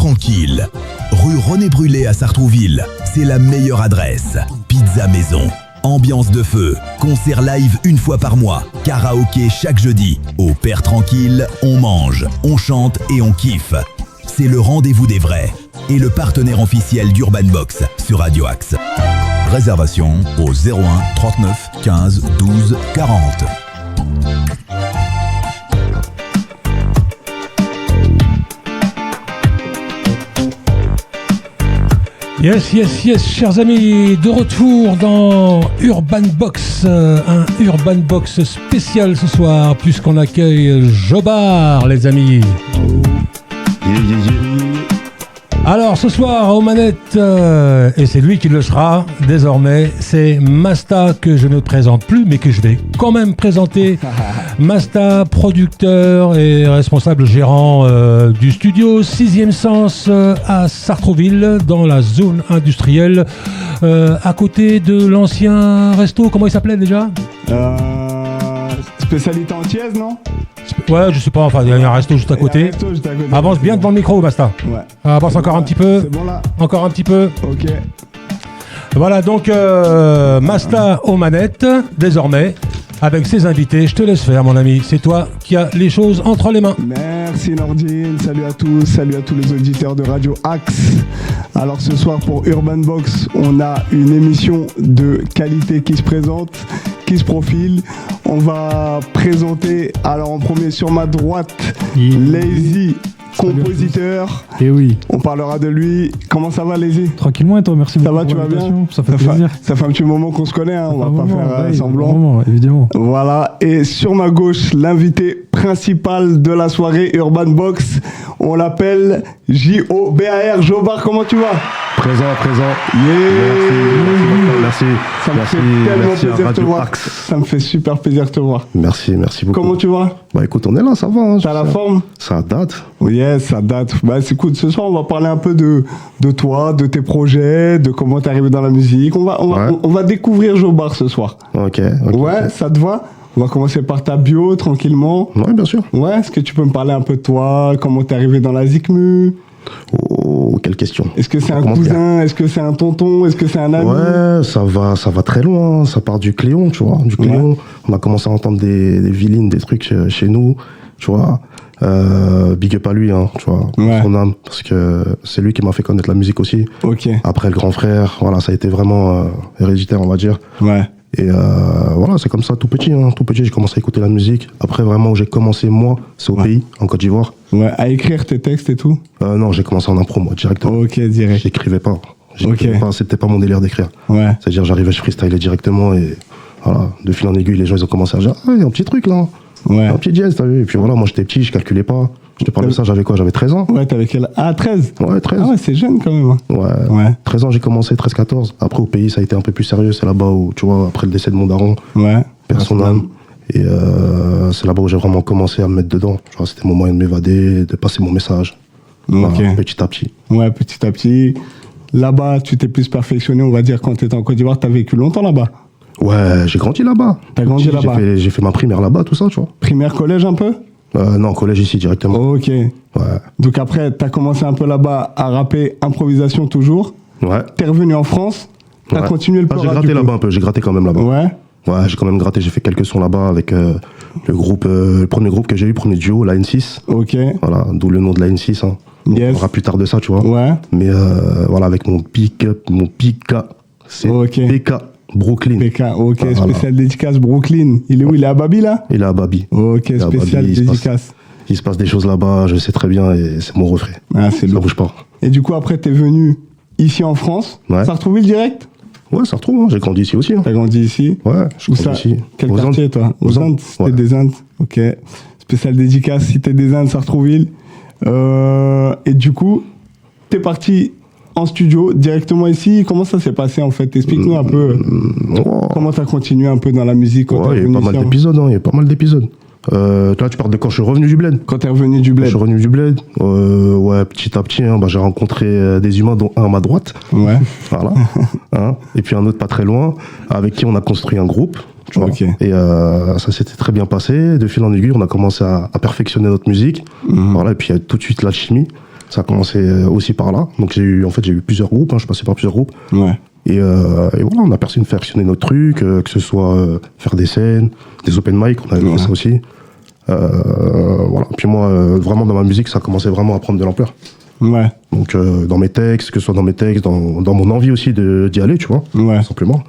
Tranquille, rue René Brulé à Sartrouville, c'est la meilleure adresse. Pizza maison, ambiance de feu, concert live une fois par mois, karaoké chaque jeudi. Au Père Tranquille, on mange, on chante et on kiffe. C'est le rendez-vous des vrais et le partenaire officiel d'Urban Box sur Radio Axe. Réservation au 01 39 15 12 40. Yes, chers amis, de retour dans Urban Box, un Urban Box spécial ce soir, puisqu'on accueille Jobard, les amis. Alors ce soir aux manettes, et c'est lui qui le sera désormais, c'est Masta que je ne présente plus mais que je vais quand même présenter. Masta, producteur et responsable gérant du studio 6e Sens à Sartrouville, dans la zone industrielle, à côté de l'ancien resto, comment il s'appelait déjà ? Spécialité antillaise, non ? Ouais, je sais pas, enfin, il y a un resto juste à côté. Avance bien devant le micro, Masta. Ouais. Avance encore un petit peu. C'est bon là ? Encore un petit peu. Ok. Voilà, donc Masta aux manettes, désormais, avec ses invités. Je te laisse faire, mon ami. C'est toi qui as les choses entre les mains. Merci Nordine, salut à tous les auditeurs de Radio Axe. Alors ce soir pour Urban Box, on a une émission de qualité qui se présente, qui se profile. On va présenter, alors en premier sur ma droite, Lazy, compositeur. Et oui. On parlera de lui. Comment ça va, Lazy ? Tranquillement, et toi, merci beaucoup. Ça va, tu vas bien ? Ça fait plaisir. Ça fait un petit moment qu'on se connaît, hein, on va pas faire semblant. Moment, évidemment. Voilà, et sur ma gauche, l'invité principal de la soirée Urban Box, on l'appelle J-O-B-A-R. Jobard, comment tu vas ? Présent. Merci. Ça me fait tellement plaisir de te voir. Ça me fait super plaisir de te voir. Merci beaucoup. Comment tu vas ? Bah écoute, on est là, ça va. Hein, t'as la forme ? Ça date. Yes, ça date. Bah écoute, ce soir, on va parler un peu de toi, de tes projets, de comment t'es arrivé dans la musique. On va découvrir Jobard ce soir. Ok. Ouais, ça te va ? On va commencer par ta bio, tranquillement. Ouais, bien sûr. Ouais, est-ce que tu peux me parler un peu de toi, comment t'es arrivé dans la ZICMU ? Oh, quelle question. Est-ce que c'est un cousin ? Est-ce que c'est un tonton ? Est-ce que c'est un ami ? Ouais, ça va très loin. Ça part du Cléon, tu vois. Du Cléon, ouais. On a commencé à entendre des vilines, des trucs chez nous, tu vois. Big up à lui, hein, tu vois, son âme, parce que c'est lui qui m'a fait connaître la musique aussi. Ok. Après le grand frère, voilà, ça a été vraiment héréditaire, on va dire. Ouais. Et voilà, c'est comme ça, tout petit, j'ai commencé à écouter la musique. Après, vraiment, où j'ai commencé, moi, c'est au pays, en Côte d'Ivoire. Ouais, à écrire tes textes et tout ? Non, j'ai commencé en impro, moi, directement. Ok, direct. J'écrivais pas, c'était pas mon délire d'écrire. Ouais. C'est-à-dire, j'arrivais, je freestylais directement, et voilà, de fil en aiguille, les gens, ils ont commencé à dire, ah, il y a un petit truc, là. Ouais. Un petit jazz, t'as vu. Et puis voilà, moi, j'étais petit, je calculais pas. Je te parle de ça, j'avais quoi ? J'avais 13 ans. Ouais, t'avais quel âge ? Ah, 13 ? Ouais, 13. Ah ouais, c'est jeune quand même. Ouais. 13 ans, j'ai commencé, 13-14. Après, au pays, ça a été un peu plus sérieux. C'est là-bas où, tu vois, après le décès de mon daron, perd son âme. Et c'est là-bas où j'ai vraiment commencé à me mettre dedans. Tu vois, c'était mon moyen de m'évader, de passer mon message. Voilà, petit à petit. Ouais, petit à petit. Là-bas, tu t'es plus perfectionné, on va dire, quand t'étais en Côte d'Ivoire. T'as vécu longtemps là-bas ? Ouais, j'ai grandi là-bas. T'as grandi là-bas ? J'ai fait ma primaire là-bas, tout ça, tu vois. Primaire, collège un peu ? Non, collège ici directement. Ok. Ouais. Donc après, t'as commencé un peu là-bas à rapper, improvisation toujours. Ouais. T'es revenu en France. T'as continué le peu. J'ai gratté là-bas un peu. J'ai gratté quand même là-bas. Ouais. Ouais, j'ai quand même gratté. J'ai fait quelques sons là-bas avec le premier groupe que j'ai eu, premier duo, la N6. Ok. Voilà, d'où le nom de la N6. Hein. Yes. On parlera plus tard de ça, tu vois. Ouais. Mais voilà, avec mon pick-up, c'est PK. Brooklyn. PK, ok, voilà. Spécial dédicace Brooklyn. Il est où ? Il est à Babi là ? Il est à Babi. Ok, spécial dédicace. Il se passe des choses là-bas, je sais très bien, et c'est mon refrain. Ah, c'est ça bouge pas. Et du coup, après, t'es venu ici en France. Ouais. Sartrouville direct ? Ouais, ça retrouve, hein. J'ai grandi ici aussi. Hein. T'as grandi ici ? Ouais, je grandi ici. Quel quartier, toi ? Aux Indes, Cité des Indes. Ok. Spécial dédicace, Cité des Indes, Sartrouville. Et du coup, t'es parti en studio, directement ici. Comment ça s'est passé, en fait ? Explique-nous un peu comment t'as continué un peu dans la musique quand il y a eu pas mal d'épisodes, hein. Il y a pas mal d'épisodes. Là, tu parles de quand je suis revenu du bled. Quand t'es revenu du bled. Je suis revenu du bled. Ouais, petit à petit, hein, j'ai rencontré des humains, dont un à ma droite. Ouais. Voilà. Hein, et puis un autre pas très loin, avec qui on a construit un groupe. Tu vois. Okay. Et ça s'était très bien passé. De fil en aiguille, on a commencé à perfectionner notre musique. Voilà, et puis il y a tout de suite l'alchimie. Ça a commencé aussi par là. Donc j'ai eu plusieurs groupes, je suis passé par plusieurs groupes. Ouais. Et voilà, on a perfectionné nos trucs, que ce soit faire des scènes, des open mic, on avait fait ça aussi. Voilà. Puis moi, vraiment dans ma musique, ça a commencé vraiment à prendre de l'ampleur. Ouais. Donc dans mes textes, que ce soit dans mes textes, dans mon envie aussi d'y aller, tu vois, Ouais. tout simplement.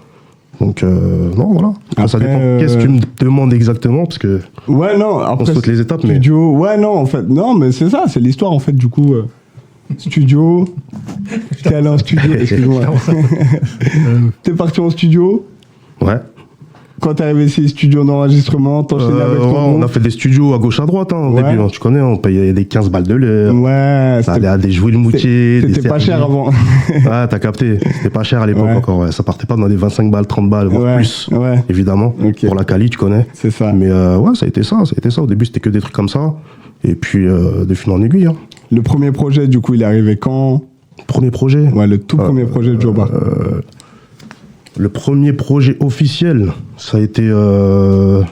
Donc non, voilà. Après, ça dépend. Qu'est-ce que tu me demandes exactement, parce que Ouais, non, on après. saute les étapes, mais Studio, ouais, non, en fait. Non, mais c'est ça, c'est l'histoire, en fait, du coup. Studio. T'es allé en studio, excuse-moi. T'es parti en studio. ouais. Quand t'es arrivé ici, studio d'enregistrement, t'enchaînais avec ton On a groupe. fait des studios à gauche à droite au Ouais. début, tu connais, on payait des 15 balles de l'heure. Ouais, Ça allait à des jouets le moutier. c'était pas cher avant. Ouais, t'as capté. C'était pas cher à l'époque Ouais. encore. Ouais. Ça partait pas dans les 25 balles, 30 balles, voire Ouais, plus, ouais. évidemment. Ok. Pour la quali, tu connais. C'est ça. Mais ouais, ça a été ça. Au début, c'était que des trucs comme ça. Et puis, de fil en aiguille. Le premier projet, du coup, il est arrivé quand? Premier projet. Ouais, le tout premier projet de Joba. Le premier projet officiel, ça a été le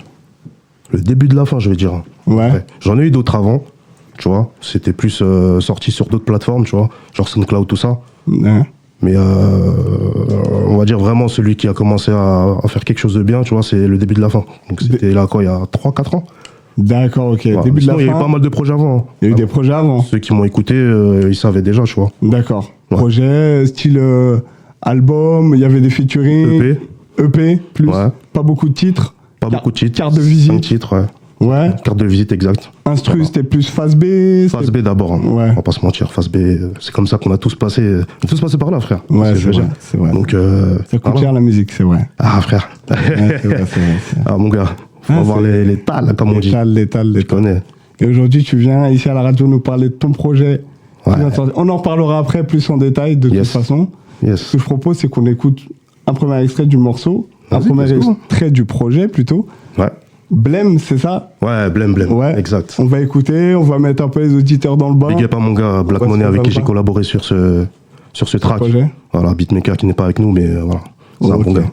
début de la fin, je vais dire. Ouais. Après. J'en ai eu d'autres avant, tu vois. C'était plus sorti sur d'autres plateformes, tu vois. Genre SoundCloud, tout ça. Ouais. Mais on va dire vraiment celui qui a commencé à faire quelque chose de bien, tu vois, c'est le début de la fin. Donc c'était là, quoi, il y a 3-4 ans. D'accord, ok. Voilà. Début de la Sinon, il y a eu fin. pas mal de projets avant. Hein. Il y a eu des projets avant. Ceux qui m'ont écouté, ils savaient déjà, tu vois. D'accord. Ouais. Projet, style album, il y avait des featuring. EP, plus. Ouais. Pas beaucoup de titres. Pas beaucoup de titres. Carte de visite. 5 titres, ouais. Ouais. Carte de visite, exact. Instru, Voilà. c'était plus phase B. Phase B d'abord, hein. Ouais. On va pas se mentir, phase B, c'est comme ça qu'on a tous passé. On a tous passé par là, frère. Ouais, ce que je c'est veux vrai, dire. c'est vrai. Donc, Ça coûte voilà. cher la musique, c'est vrai. Ah, frère. Ouais, c'est vrai, c'est vrai. Ah, mon gars, faut Ah, avoir c'est- les tales, comme on dit. L'étal. Tu connais. Et aujourd'hui, tu viens ici à la radio nous parler de ton projet. Ouais. On en parlera après plus en détail, de toute Yes. façon. Ce Yes. que je propose, c'est qu'on écoute un premier extrait du morceau, un Vas-y, premier let's go. extrait du projet plutôt. Ouais. Blême, c'est ça? Ouais, blême. Ouais. Exact. On va écouter, on va mettre un peu les auditeurs dans le bain. Big up à mon gars Black Ouais, Money c'est avec pas qui le j'ai pas. collaboré sur ce track. projet. Voilà, beatmaker qui n'est pas avec nous, mais voilà. C'est un Ok. bon gars.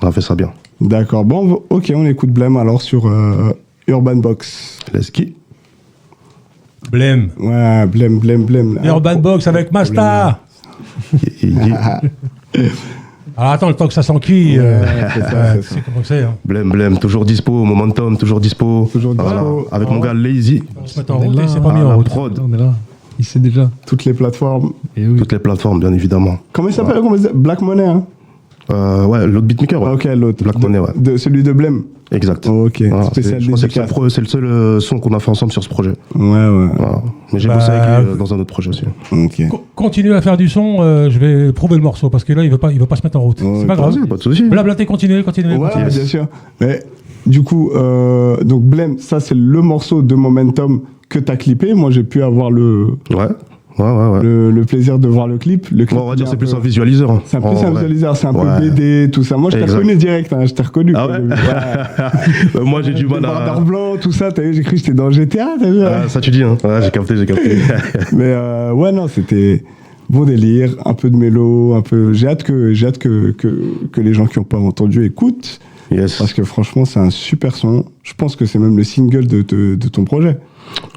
On a fait ça bien. D'accord. Bon, ok, on écoute Blême alors sur Urban Box. Let's go. Blême. Ouais, Blême. là. Urban Box avec Masta. Alors attends, le temps que ça s'enquille. c'est ça, c'est ça. C'est comment que c'est. Hein. Blême, toujours dispo, momentum, toujours dispo. Toujours Voilà. dispo. Avec mon gars Lazy, On se met en route et c'est pas mis à en la route. prod, On est là. Il sait déjà. Toutes les plateformes. Et oui. toutes les plateformes, bien évidemment. Comment il s'appelle? Black Money, hein? Ouais, l'autre beatmaker, ouais. Ok, l'autre. Black Money, ouais. Celui de Blême. Exact. Ok, Voilà, spécial je pense que dédicace. c'est le seul son qu'on a fait ensemble sur ce projet. Ouais. Voilà. Mais j'ai Bah, bossé avec lui dans un autre projet aussi. Ok. Continue à faire du son, je vais prouver le morceau parce que là il veut pas se mettre en route. Ouais, C'est pas grave. Vas-y, pas de soucis. Blablater, continuez. Ouais, continuez. bien sûr. Mais du coup, donc Blême, ça c'est le morceau de Momentum que t'as clippé. Moi, j'ai pu avoir le plaisir de voir le clip. Le clip Bon, on va dire il est c'est plus peu- un visualiseur. hein. C'est un peu En un vrai. visualiseur, c'est un Ouais. peu BD, tout ça. Moi, je t'ai Exact. reconnu direct, hein, je t'ai reconnu. Ah ouais Moi j'ai du Les mal bardeurs à. blancs, tout ça, t'as vu, j'ai cru que j'étais dans GTA, t'as vu. Ah, ça tu dis, hein. Ouais, j'ai capté. Mais ouais, non, c'était bon délire, un peu de mélo, un peu. J'ai hâte que les gens qui n'ont pas entendu écoutent, Yes. parce que franchement, c'est un super son. Je pense que c'est même le single de ton projet.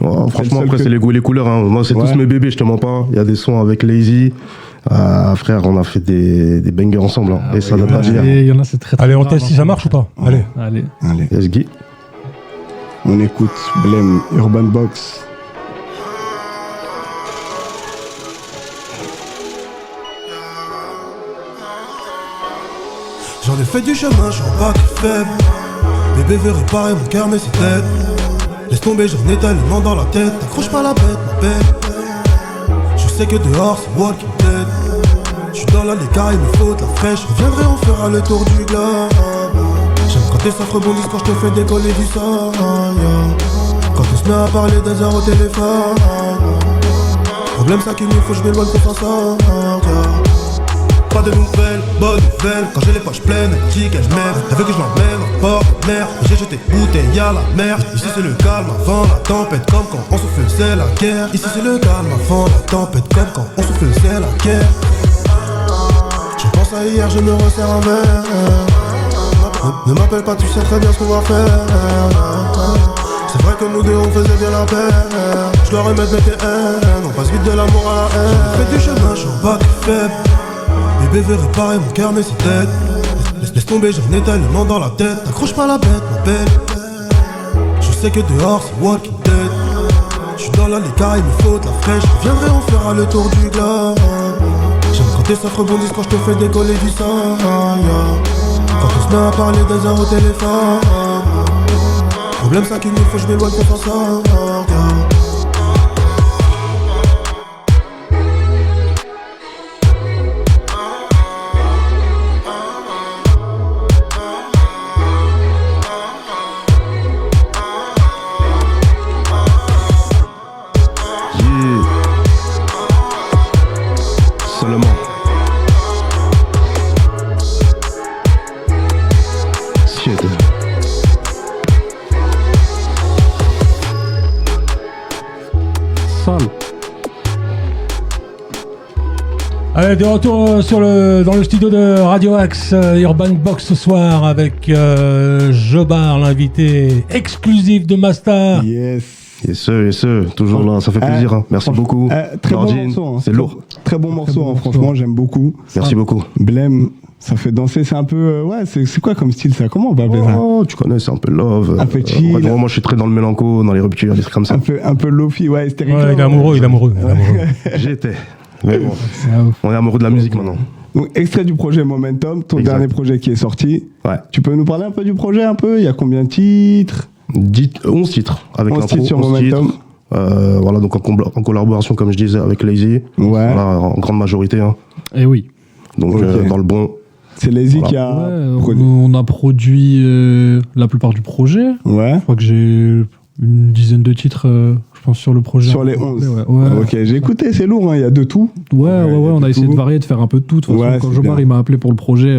Ouais, franchement, seul après, que- c'est les goûts et les couleurs. Hein. Moi, c'est Ouais. tous mes bébés, je te mens pas. Il y a des sons avec Lazy. Frère, on a fait des bangers ensemble. Hein. Et ça il y n'a en pas a- à dire. Il y en a, c'est très très Allez, on rare, teste si hein. ça marche ou pas. Allez. Allez. Allez, Yes, Guy. on écoute Blême, Urban Box. J'en ai fait du chemin, je suis pas que faible. Bébé veut réparer mon cœur, mais c'est dead. Laisse tomber, j'en ai tellement dans la tête. T'accroche pas la bête, ma belle. Je sais que dehors c'est Walking Dead. Je suis dans la car il me faut de la fraîche. Je reviendrai, on fera le tour du globe. J'aime quand tes sacs rebondissent quand je te fais décoller du sol. Quand on se met à parler des heures au téléphone. Problème ça qu'il me faut, je m'éloigne pour s'en sortir. Pas de nouvelles, bonnes nouvelles. Quand j'ai les poches pleines, elle dit qu'elle m'aime. Elle veut que je l'emmène en bord de mer. J'ai jeté bouteille à la mer. Ici c'est le calme avant la tempête, comme quand on se faisait la guerre. Ici c'est le calme avant la tempête, comme quand on se faisait la guerre. Je pense à hier, je me resserre un verre. Ne m'appelle pas, tu sais très bien ce qu'on va faire. C'est vrai que nous deux on faisait bien la paix. Je dois remettre mes TN, on passe vite de l'amour à la haine. J'ai fait du chemin, je suis en bac faible. Bébé veut réparer mon cœur mais c'est tête. Laisse tomber, j'en ai tellement dans la tête. T'accroches pas la bête, ma belle. Je sais que dehors c'est Walking Dead. J'suis dans la l'écart, il me faut de la fraîche. Je reviendrai, on fera le tour du globe. J'aime quand tes sacs rebondissent quand je te fais décoller du sang, Quand on se met à parler des heures au téléphone. Problème ça qu'il me faut, je m'éloigne qu'on s'en sort, Allez, de retour dans le studio de Radio Axe, Urban Box ce soir avec Jobar, l'invité exclusif de Masta. Yes. Yes sir, toujours là, ça fait plaisir. Hein. Merci beaucoup. Très bon morceau. Hein. C'est lourd. Très bon morceau, hein. Franchement, j'aime beaucoup. Merci beaucoup. Blême, ça fait danser, c'est un peu. Ouais, c'est quoi comme style ça? Comment on va appeler ça? Oh, tu connais, c'est un peu love. Un peu chill. Moi, je suis très dans le mélanco, dans les ruptures, des trucs comme ça. Un peu lofi, ouais, c'était Ouais, il est amoureux. J'étais. Mais bon, on est amoureux de la musique maintenant. Donc, extrait du projet Momentum, ton dernier projet qui est sorti. Ouais. Tu peux nous parler un peu du projet, un peu? Il y a combien de titres? 11 titres avec 11 titres sur Momentum. Voilà, donc en collaboration, comme je disais, avec Lazy. Ouais. Voilà, en grande majorité. Hein. Et oui. Donc, dans le bon. C'est Lazy qui a produit. On a produit la plupart du projet. Ouais. Je crois que j'ai une dizaine de titres, je pense, sur le projet. Sur les 11. Ouais. Ok, j'ai écouté, c'est lourd, hein, il y a de tout. Ouais, on a essayé de varier, de faire un peu de tout. De toute façon, quand Jomar il m'a appelé pour le projet,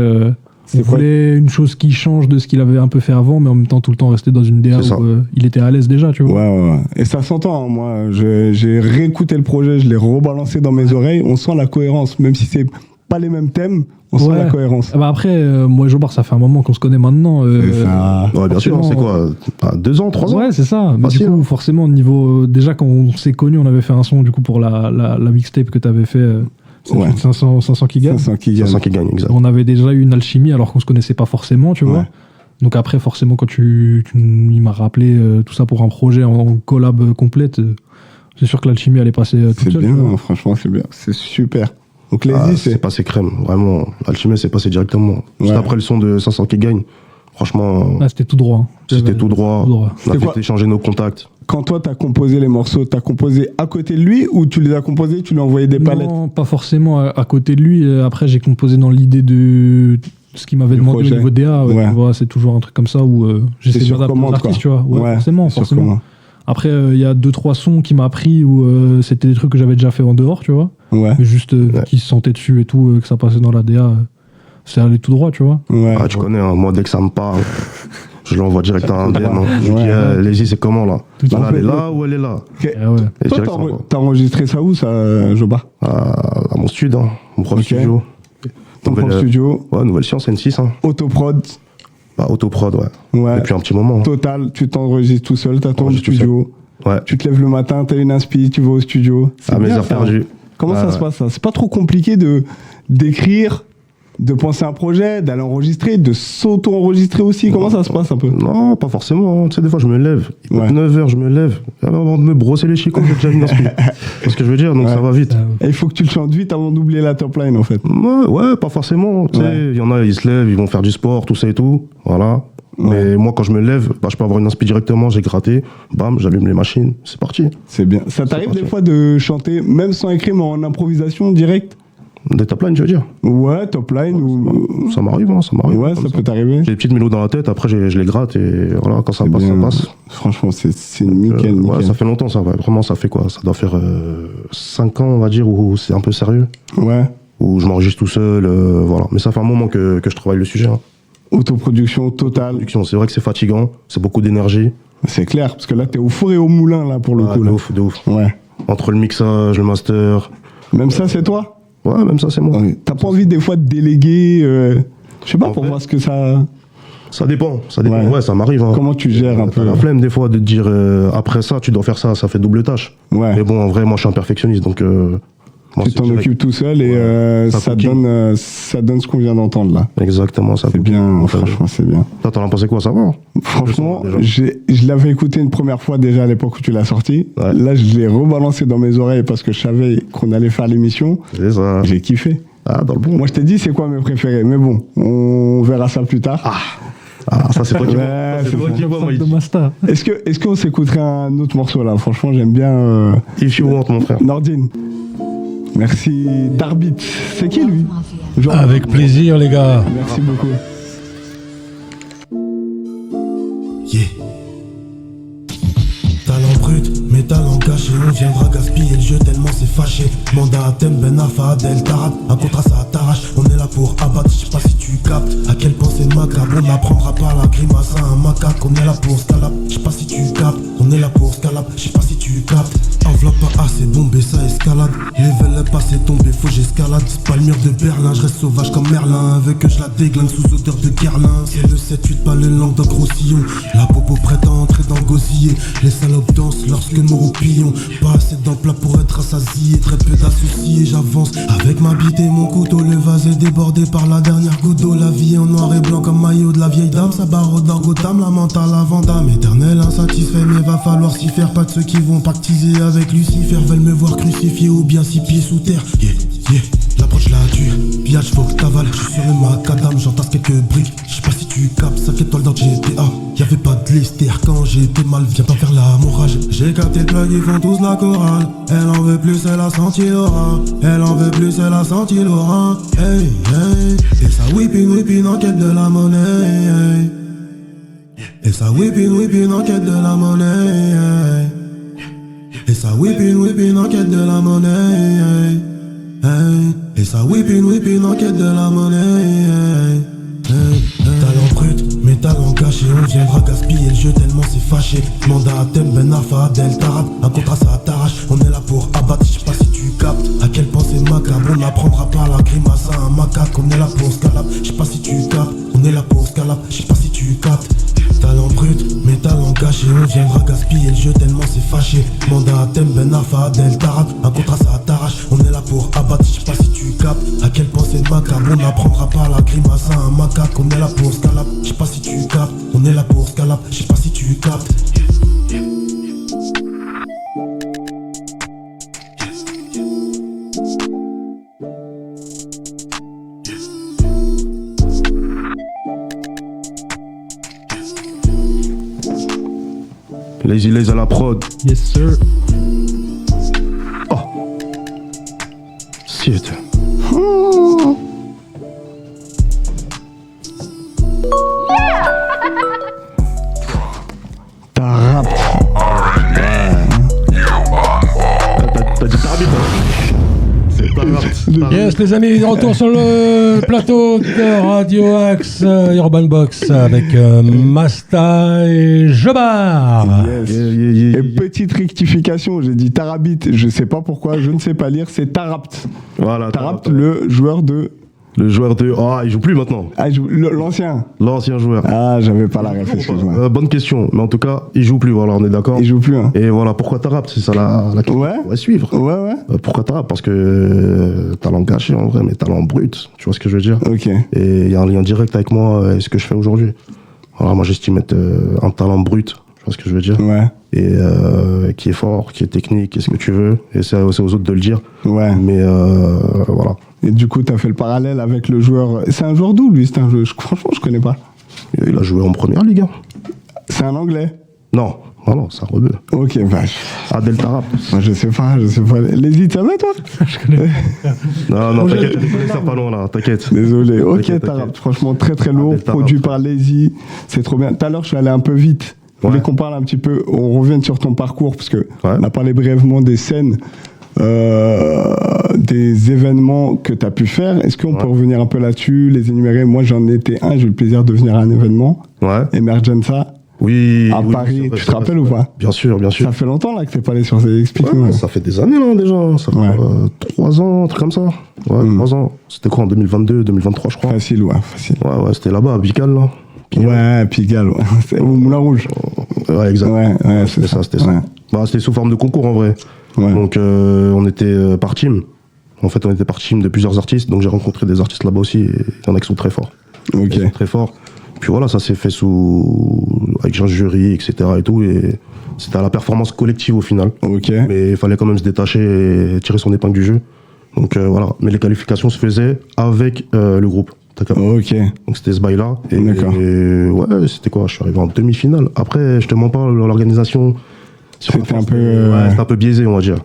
il voulait une chose qui change de ce qu'il avait un peu fait avant, mais en même temps tout le temps rester dans une DA où il était à l'aise déjà, tu vois. Ouais. Et ça s'entend, hein, moi, j'ai réécouté le projet, je l'ai rebalancé dans mes oreilles, on sent la cohérence, même si c'est pas les mêmes thèmes, on sent la cohérence. Bah après, moi et Jomar, ça fait un moment qu'on se connaît maintenant. Ça... Ouais, bien sûr, c'est quoi 2 ans, 3 ans? Ouais, c'est ça. Mais du coup, forcément, niveau. Déjà, quand on s'est connus, on avait fait un son du coup pour la mixtape que t'avais fait. 500 qui gagne. 500 qui gagne, exact. On avait déjà eu une alchimie alors qu'on se connaissait pas forcément, tu vois. Donc après, forcément, quand il m'a rappelé tout ça pour un projet en collab complète, c'est sûr que l'alchimie allait passer toute seule. C'est bien, franchement, c'est bien. C'est super. Donc Lazy, c'est passé crème, vraiment. L'alchimie, c'est passé directement. Juste après le son de 500 qui gagne, franchement. C'était tout droit. C'était tout droit. On a fait échanger nos contacts. Quand toi, t'as composé les morceaux, t'as composé à côté de lui ou tu les as composés, tu lui as envoyé des palettes? Non, pas forcément à côté de lui. Après, j'ai composé dans l'idée de ce qu'il m'avait demandé au niveau DA. Voilà, c'est toujours un truc comme ça où j'essaie de m'adapter aux artistes, tu vois. Forcément. Après, il y a 2-3 sons qui m'a appris où c'était des trucs que j'avais déjà fait en dehors, tu vois. Mais juste qu'ils se sentaient dessus et tout, que ça passait dans la DA, c'est allé tout droit, tu vois. Tu connais, hein, moi, dès que ça me parle, je l'envoie direct à un DM. Je dis, Lazy, c'est comment là? Elle est là ou elle est là? Toi, t'as enregistré ça où, ça, Joba? À mon studio, hein, mon propre studio. Ton propre studio? Ouais, Nouvelle Science N6. Hein. Autoprod? Autoprod, ouais. Depuis un petit moment. Total, tu t'enregistres tout seul, t'as ton studio. Ouais. Tu te lèves le matin, t'as une inspi, tu vas au studio. Mes heures perdues. Comment ça se passe, ça? C'est pas trop compliqué d'écrire, de penser à un projet, d'aller enregistrer, de s'auto-enregistrer aussi? Comment ça se passe un peu? Non, pas forcément. Tu sais, des fois, je me lève. 9h, je me lève. Avant de me brosser les chicots, j'ai déjà une inspi. C'est ce que je veux dire, donc ça va vite. Et il faut que tu le chantes vite avant d'oublier la top line, en fait. Ouais, pas forcément. Tu sais, il y en a, ils se lèvent, ils vont faire du sport, tout ça et tout. Voilà. Mais moi, quand je me lève, je peux avoir une inspi directement, j'ai gratté, bam, j'allume les machines, c'est parti. C'est bien. Ça t'arrive des fois de chanter, même sans écrire, mais en improvisation directe? Des top lines, je veux dire? Ouais, top line ou... Ça m'arrive, hein, ça m'arrive. Ouais, ça peut t'arriver. J'ai des petites mélodies dans la tête, après je les gratte et voilà, quand ça passe, ça passe. Franchement, c'est nickel. Ouais, ça fait longtemps, ça. Vraiment, ça fait quoi? Ça doit faire 5 ans, on va dire, où c'est un peu sérieux. Ouais. Où je m'enregistre tout seul, voilà. Mais ça fait un moment que je travaille le sujet. Hein. Autoproduction totale. C'est vrai que c'est fatigant, c'est beaucoup d'énergie. C'est clair, parce que là, t'es au four et au moulin, là, pour le coup. De ouf. Ouais. Entre le mixage, le master. Même ça, c'est toi? Ouais, même ça, c'est moi. T'as pas envie, des fois, de déléguer je sais pas, pour voir ce que ça... Ça dépend. Ouais, ça m'arrive. Hein. Comment tu gères un peu la flemme des fois de te dire après ça, tu dois faire ça fait double tâche. Ouais. Mais bon, en vrai, moi je suis un perfectionniste, donc. Moi, tu t'en occupes tout seul et ça donne ce qu'on vient d'entendre là. Exactement, ça. C'est bien, franchement, c'est bien. Toi, t'en as pensé quoi, ça va? Franchement, je l'avais écouté une première fois déjà à l'époque où tu l'as sorti. Ouais. Là, je l'ai rebalancé dans mes oreilles parce que je savais qu'on allait faire l'émission. C'est ça. J'ai kiffé. Ah, dans le bon. Moi, je t'ai dit c'est quoi mes préférés, mais bon, on verra ça plus tard. Ah, ça c'est toi qui vois. C'est toi qui vois, moi. Est-ce qu'on s'écouterait un autre morceau là? Franchement, j'aime bien. If you want, mon frère. Nordine. Merci. Darbit. C'est qui lui? Avec plaisir, les gars. Merci beaucoup. Yeah. Talent brut, mais talent caché, on viendra gaspiller le jeu tellement c'est fâché. Mandat à thème, Ben Arfa, Adel, Tarab, un contrat ça t'arrache, on est là pour abattre, je sais pas si tu captes. À quel point c'est macabre, on n'apprendra pas la grimace à un macaque, on est là pour scalap, je sais pas si tu captes. On est là pour scalap, je sais pas si tu captes. Enveloppe pas assez bombé, ça escalade. Level up assez tombé, faut j'escalade. C'est pas le mur de Berlin, je reste sauvage comme Merlin. Avec que je la déglingue sous odeur de Guerlain. C'est le 7-8, pas le langue d'un gros sillon. La popo prête à entrer dans le gosier. Les salopes dansent lorsque nous roupillons. Pas assez d'emplat pour être rassasié. Très peu d'associés, j'avance avec ma bite et mon couteau. Le vase est débordé par la dernière goutte d'eau. La vie en noir et blanc comme maillot de la vieille dame. Ça barre dans Gotham, la mentale à Vandame. Éternel insatisfait, mais va falloir s'y faire. Pas de ceux qui vont pactiser avec Lucifer. Veulent me voir crucifié ou bien 6 pieds sous terre. Yeah, yeah, l'approche la dure. Pillage, faut que t'avales. J'suis sur une macadam, j'entasse quelques briques. J'sais pas si tu capes, 5 étoiles dans GTA. Y'avait pas de lester quand j'étais mal, viens t'en faire l'amourage. J'ai capté le plug, ils font tous la chorale. Elle en veut plus, elle a senti l'aura. Elle en veut plus, elle a senti l'aura. Hey, hey. Et ça whipping en quête de la monnaie. Hey. Et ça whipping en quête de la monnaie. Et ça whipping en quête de la monnaie. Et ça whipping en quête de la monnaie. Talent brut, mais talent caché, on viendra gaspiller le jeu tellement c'est fâché. Mandat à thème, Ben Arfa, Adel, Tarab, un contrat ça t'arrache, on est là pour abattre, je sais pas si tu captes. À quel point c'est macabre, on n'apprendra pas la grimace à un macaque, on est là pour scalap, je sais pas si tu captes. On est là pour scalap, je sais pas si tu captes. Talent brut, mais talent caché, on viendra gaspiller le jeu tellement c'est fâché. Mandat à thème, Ben Arfa, Adel, Tarab, un contrat ça t'arrache, on est là pour abattre, je sais pas si tu captes. À quel point c'est macabre, on n'apprendra pas la grimace à un macaque, on est là pour scalap, je sais pas si tu captes. On est là pour scalap, je sais pas si tu captes. Lazy Lazy à la prod. Yes sir. Oh. Shit. Tarab. T'as dit Tarab. C'est Tarab. Yes les amis, retour sur le plateau de Radio Axe Urban Box avec Masta et Jobar. Yes. Et petite rectification, j'ai dit Tarabit, je sais pas pourquoi, je ne sais pas lire, c'est Tarabt. Voilà. Tarabt, le joueur de... Le joueur de... Ah, il joue plus maintenant. Ah, il joue... L'ancien. L'ancien joueur. Ah, j'avais pas la ref, excuse-moi. Bonne question, mais en tout cas, il joue plus, voilà, on est d'accord. Il joue plus, hein. Et voilà, pourquoi Tarab, c'est ça la question. Ouais. On va suivre. Ouais. Pourquoi Tarab? Parce que talent caché en vrai, mais talent brut, tu vois ce que je veux dire. Ok. Et il y a un lien direct avec moi et ce que je fais aujourd'hui. Voilà, moi j'estime être un talent brut, tu vois ce que je veux dire. Ouais. Et qui est fort, qui est technique, et ce que tu veux, et c'est aux autres de le dire. Ouais. Mais voilà. Et du coup, t'as fait le parallèle avec le joueur... C'est un joueur d'où, lui? C'est un joueur... Franchement, je connais pas. Il a joué en première ligue. Hein. C'est un anglais? Non, c'est un rebeu. Ok, vache. Adel Tarab. Moi, je sais pas. Les ça va, toi? Je connais. Non, t'inquiète, tu connais ça pas loin, là, t'inquiète. Désolé. Ok, Tarab. Franchement, très très lourd. Produit par Lazy. C'est trop bien. Tout à l'heure, je suis allé un peu vite. Je voulais qu'on parle un petit peu, on revienne sur ton parcours, parce que on a parlé brièvement des scènes, des événements que tu as pu faire. Est-ce qu'on peut revenir un peu là-dessus, les énumérer? Moi, j'en étais un, j'ai eu le plaisir de venir à un événement. Ouais. Emergenza. Oui. À Paris, tu te rappelles ou pas? Bien sûr. Ça fait longtemps là que t'es pas allé sur ces explications. Ouais, ça fait des années là déjà. Ça fait 3 ans, un truc comme ça. Ouais, 3 ans. C'était quoi en 2022, 2023, je crois. Facile. Ouais, c'était là-bas, à Vical, là. Ouais, Pigalle, ouais. C'est au Moulin Rouge. Ouais, exact. Ouais, c'était ça. Ouais. Bah, c'était sous forme de concours en vrai. Ouais. Donc on était par team. En fait, on était par team de plusieurs artistes. Donc j'ai rencontré des artistes là-bas aussi. Et il y en a qui sont très forts. Ok. Ils sont très forts. Puis voilà, ça s'est fait avec un jury, etc. et tout. Et c'était à la performance collective au final. Ok. Mais il fallait quand même se détacher et tirer son épingle du jeu. Donc voilà. Mais les qualifications se faisaient avec le groupe. Ok. Donc c'était ce bail-là. D'accord. Et ouais, c'était quoi? Je suis arrivé en demi-finale. Après, je te mens pas, l'organisation. C'était un peu. Ouais, c'était un peu biaisé, on va dire.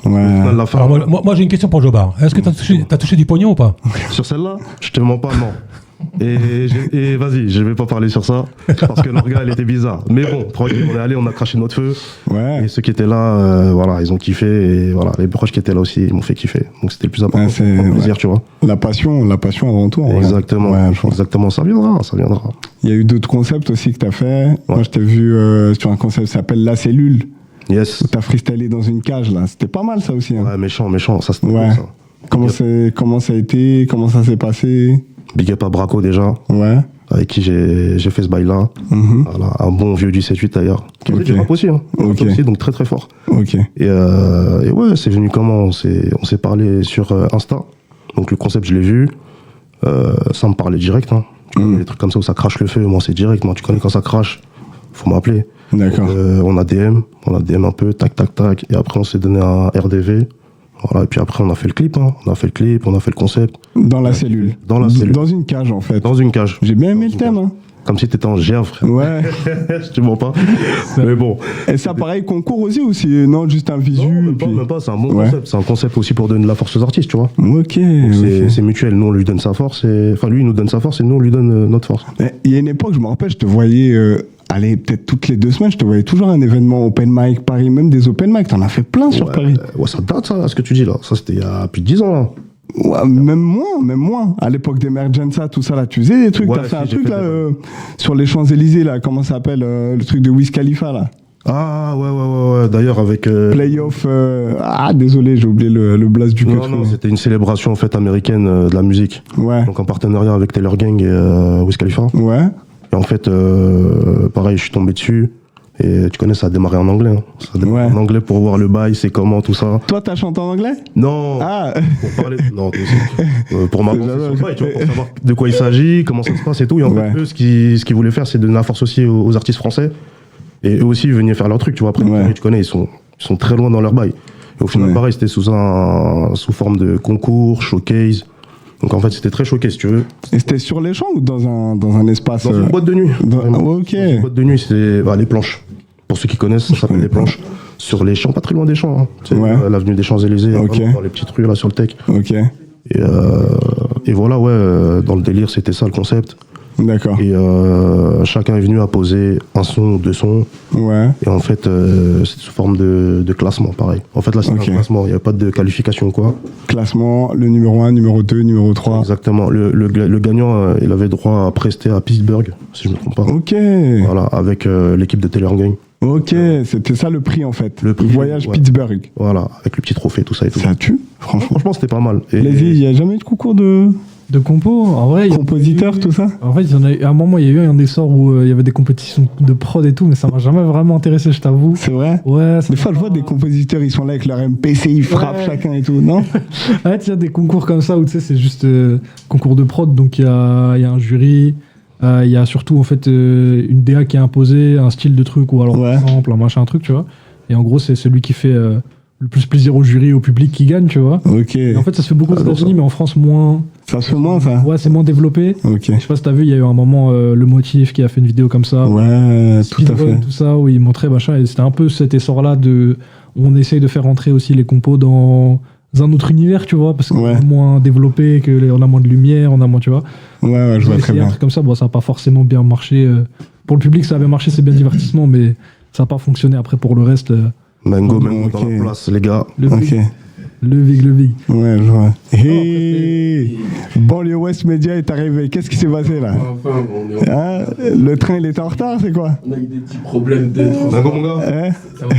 Ouais. La fin, alors, moi j'ai une question pour Jobar. Est-ce que t'as touché du pognon ou pas? Sur celle-là, je te mens pas, non. Et vas-y, je vais pas parler sur ça, parce que l'orga, elle était bizarre. Mais bon, tranquille, on est allé, on a craché notre feu. Ouais. Et ceux qui étaient là, voilà, ils ont kiffé. Et voilà, les proches qui étaient là aussi, ils m'ont fait kiffer. Donc c'était le plus important, c'est le plaisir, tu vois. La passion avant tout. Exactement, exactement, ça viendra. Il y a eu d'autres concepts aussi que t'as fait. Ouais. Moi, je t'ai vu sur un concept qui s'appelle La Cellule. Yes. Où t'as freestylé dans une cage, là. C'était pas mal, ça aussi. Hein. Ouais, méchant, ça c'était ouais. Comment ça a été? Comment ça s'est passé? Big up à Braco déjà. Ouais. Avec qui j'ai fait ce bail-là. Voilà, un bon vieux du 7-8 d'ailleurs. Qui faisait du rap aussi, hein. Aussi, donc très très fort. Ok. Et ouais, c'est venu comment? On s'est parlé sur Insta. Donc le concept, je l'ai vu. Ça me parlait direct, hein. Tu connais des trucs comme ça où ça crache le feu, moi c'est direct. Moi, tu connais quand ça crache, faut m'appeler. D'accord. On a DM un peu, tac. Et après, on s'est donné un RDV. Voilà, et puis après, on a fait le clip, hein. On a fait le concept. Dans la cellule. Dans la cellule. Dans une cage, en fait. Dans une cage. J'ai bien aimé le thème, hein. Comme si t'étais en GA, frère. Ouais. Je te mens pas. Mais bon. Et ça, pareil, concours aussi, ou c'est non, juste un visu? Non, même pas, c'est un bon concept. C'est un concept aussi pour donner de la force aux artistes, tu vois. Ok. C'est mutuel. Nous, on lui donne sa force. Enfin, lui, il nous donne sa force et nous, on lui donne notre force. Il y a une époque, je me rappelle, je te voyais... Allez, peut-être toutes les 2 semaines, je te voyais toujours un événement open mic Paris, même des open mic. T'en as fait plein sur Paris. Ouais, ça date, ça, ce que tu dis là. Ça, c'était il y a plus de 10 ans, là. Ouais, même moins. À l'époque d'Emergenza, tout ça, là, tu faisais des trucs. T'as fait un truc, là, sur les Champs-Élysées, là, comment ça s'appelle, le truc de Wiz Khalifa, là. Ah, ouais. D'ailleurs, avec... Playoff... désolé, j'ai oublié le blast du Non, c'était une célébration, en fait, américaine de la musique. Ouais. Donc, en partenariat avec Taylor Gang et Wiz Khalifa. Ouais. Et en fait, pareil, je suis tombé dessus. Et tu connais, ça a démarré en anglais. Hein. Ça a démarré en anglais pour voir le bail, c'est comment, tout ça. Toi, t'as chanté en anglais? Non. Ah. Pour parler. Non, pour m'avancer sur le bail, tu vois, pour savoir de quoi il s'agit, comment ça se passe et tout. Et en fait, eux, ce qu'ils voulaient faire, c'est donner la force aussi aux artistes français. Et eux aussi, ils venaient faire leur truc, tu vois. Après, tu connais, ils sont très loin dans leur bail. Et au final, pareil, c'était sous forme de concours, showcase. Donc en fait, c'était très choqué, si tu veux. Et c'était sur les champs ou dans un espace? Dans une boîte de nuit. Ok. Dans une boîte de nuit, c'est les planches. Pour ceux qui connaissent, ça s'appelle les planches. Sur les champs, pas très loin des champs. Hein. L'avenue des Champs-Élysées, dans les petites rues là sur le Tech. Ok. Et voilà, dans le délire, c'était ça le concept. D'accord. Et chacun est venu à poser un son ou 2 sons. Ouais. Et en fait, c'est sous forme de classement, pareil. En fait, là, c'est un classement, il n'y a pas de qualification ou quoi. Classement, le numéro 1, numéro 2, numéro 3. Exactement. Le gagnant, il avait droit à prester à Pittsburgh, si je ne me trompe pas. Ok. Voilà, avec l'équipe de Taylor Gang. Ok, c'était ça le prix en fait. Le prix, voyage Pittsburgh. Voilà, avec le petit trophée, tout ça et tout. Ça tue, franchement. C'était pas mal. Il n'y a jamais eu de concours de compo, en vrai. Compositeur, tout ça. En fait, à un moment, il y a eu un essor où il y avait des compétitions de prod et tout, mais ça m'a jamais vraiment intéressé, je t'avoue. C'est vrai? Ouais. Des fois, je vois des compositeurs, ils sont là avec leur MPC, ils frappent chacun et tout, non? Ouais, tu as des concours comme ça où tu sais, c'est juste concours de prod, donc il y a un jury. Il y a surtout en fait une DA qui est imposée, un style de truc, ou alors par exemple un machin, un truc, tu vois. Et en gros, c'est celui qui fait le plus plaisir au jury, au public qui gagne, tu vois. Ok. Et en fait, ça se fait beaucoup aux États-Unis, mais en France, moins. Ça se fait moins, ça? Ouais, c'est moins développé. Ok. Je sais pas si t'as vu, il y a eu un moment, Le Motif qui a fait une vidéo comme ça. Ouais, tout à fait. Tout ça, où il montrait machin, et c'était un peu cet essor-là de. On essaye de faire rentrer aussi les compos dans un autre univers, tu vois, parce qu'on est moins développé, on a moins de lumière, on a moins, tu vois. Ouais, je vois très bien. Un truc comme ça, bon, ça n'a pas forcément bien marché. Pour le public, ça a bien marché, c'est bien divertissement, mais ça n'a pas fonctionné après pour le reste. Mango, dans la place, les gars. Le big. Ouais, je vois. Hey, Banlieue Ouest Média est arrivé. Qu'est-ce qui s'est passé là? Enfin, le train, il était en retard, c'est quoi? On a eu des petits problèmes de... Mango, mon gars. Ça va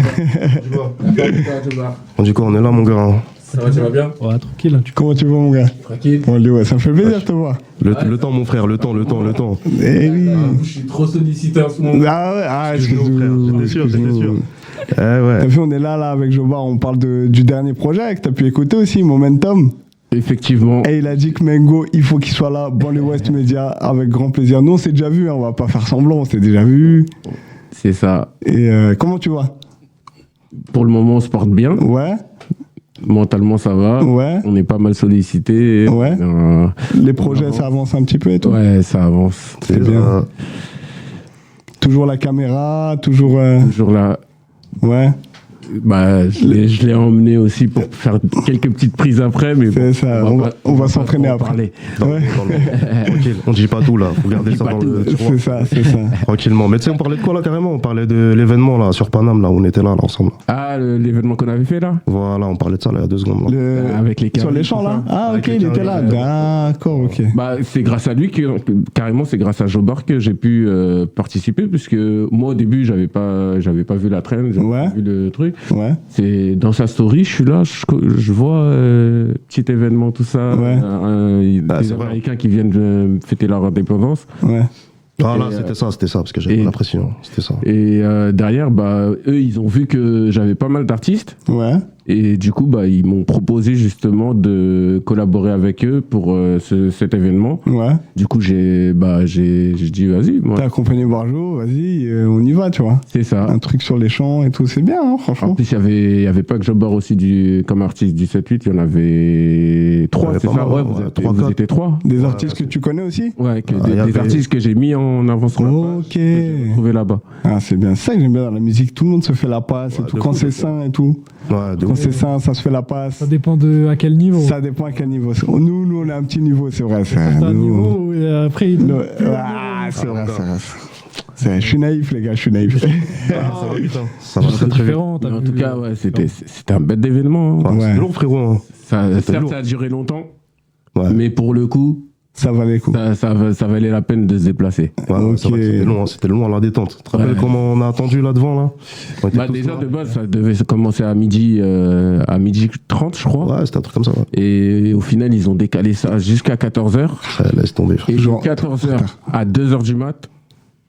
pas. On dit quoi? On est là, mon gars. Ça va, tu vas bien? Ouais, tranquille. Comment tu vas, mon gars? Tranquille. Bon, ouais, ça me fait plaisir de te voir. Le temps, mon frère, le temps. Eh oui. Je suis trop sollicité en ce moment. Ah ouais, excuse-nous. J'étais sûr. Eh ouais. T'as vu, on est là avec Jobar, on parle du dernier projet que t'as pu écouter aussi, Momentum. Effectivement. Et il a dit que Mengo, il faut qu'il soit là, Banlieue Ouest Media, avec grand plaisir. Nous, on s'est déjà vu, hein, on va pas faire semblant, on s'est déjà vu. C'est ça. Et comment tu vas? Pour le moment, on se porte bien. Ouais. Mentalement, ça va. Ouais. On est pas mal sollicité. Ouais. Les projets, ça avance un petit peu et tout. Ouais, ça avance. C'est bien. Toujours la caméra, toujours là. Ouais. Bah, je l'ai emmené aussi pour faire quelques petites prises après, mais c'est ça. On va s'entraîner après. Ouais. Tranquille, on dit pas tout là. Faut garder ça dans le. C'est ça. Tranquillement. Mais tu sais, on parlait de quoi là carrément? On parlait de l'événement là sur Paname là, où on était là ensemble. Ah, l'événement qu'on avait fait là? Voilà, on parlait de ça là il y a 2 secondes. Là. Avec les sur les champs là. Ah ok, il était là. D'accord, ok. Bah c'est grâce à lui carrément c'est grâce à Jobar que j'ai pu participer, puisque moi au début j'avais pas vu la traîne, j'avais pas vu le truc. Ouais. C'est dans sa story, je suis là, je vois petit événement, tout ça, des Américains qui viennent fêter leur indépendance. Ouais. Ah là, c'était ça, parce que j'avais l'impression, c'était ça. Et derrière, bah, eux, ils ont vu que j'avais pas mal d'artistes. Ouais. Et du coup, bah, ils m'ont proposé justement de collaborer avec eux pour cet événement. Ouais. Du coup, j'ai dit, vas-y. T'as accompagné Barjo, vas-y, on y va, tu vois. C'est ça. Un truc sur les champs et tout, c'est bien, hein, franchement. En plus, il y avait pas que Jobar aussi comme artiste du 7-8, il y en avait 3, c'est ça? Ouais, vous étiez 3. Des artistes que tu connais aussi? Ouais, des artistes que j'ai mis en avant sur la page. Ok. Que j'ai trouvé là-bas. Ah, c'est bien. C'est ça que j'aime bien dans la musique. Tout le monde se fait la passe et tout. Quand c'est sain et tout. Ouais, quand c'est sain, ça se fait la passe. Ça dépend à quel niveau. Ça dépend à quel niveau. Nous, on a un petit niveau, c'est vrai. C'est un niveau et après, c'est vrai. Je suis naïf, les gars, je suis naïf. Ça va très très différent. En tout cas, ouais, c'était un bête d'événement. Hein. Ouais. C'est lourd, frérot. Certes, ça a duré longtemps, mais pour le coup, ça valait le coup. Ça valait la peine de se déplacer. Ouais, okay. C'était long à la détente. Tu te rappelles comment on a attendu là devant là? Bah déjà de base, ça devait commencer à midi 30, je crois. Ouais, c'était un truc comme ça. Ouais. Et au final, ils ont décalé ça jusqu'à 14h. Ouais, laisse tomber. Et de 14h à 2h du mat,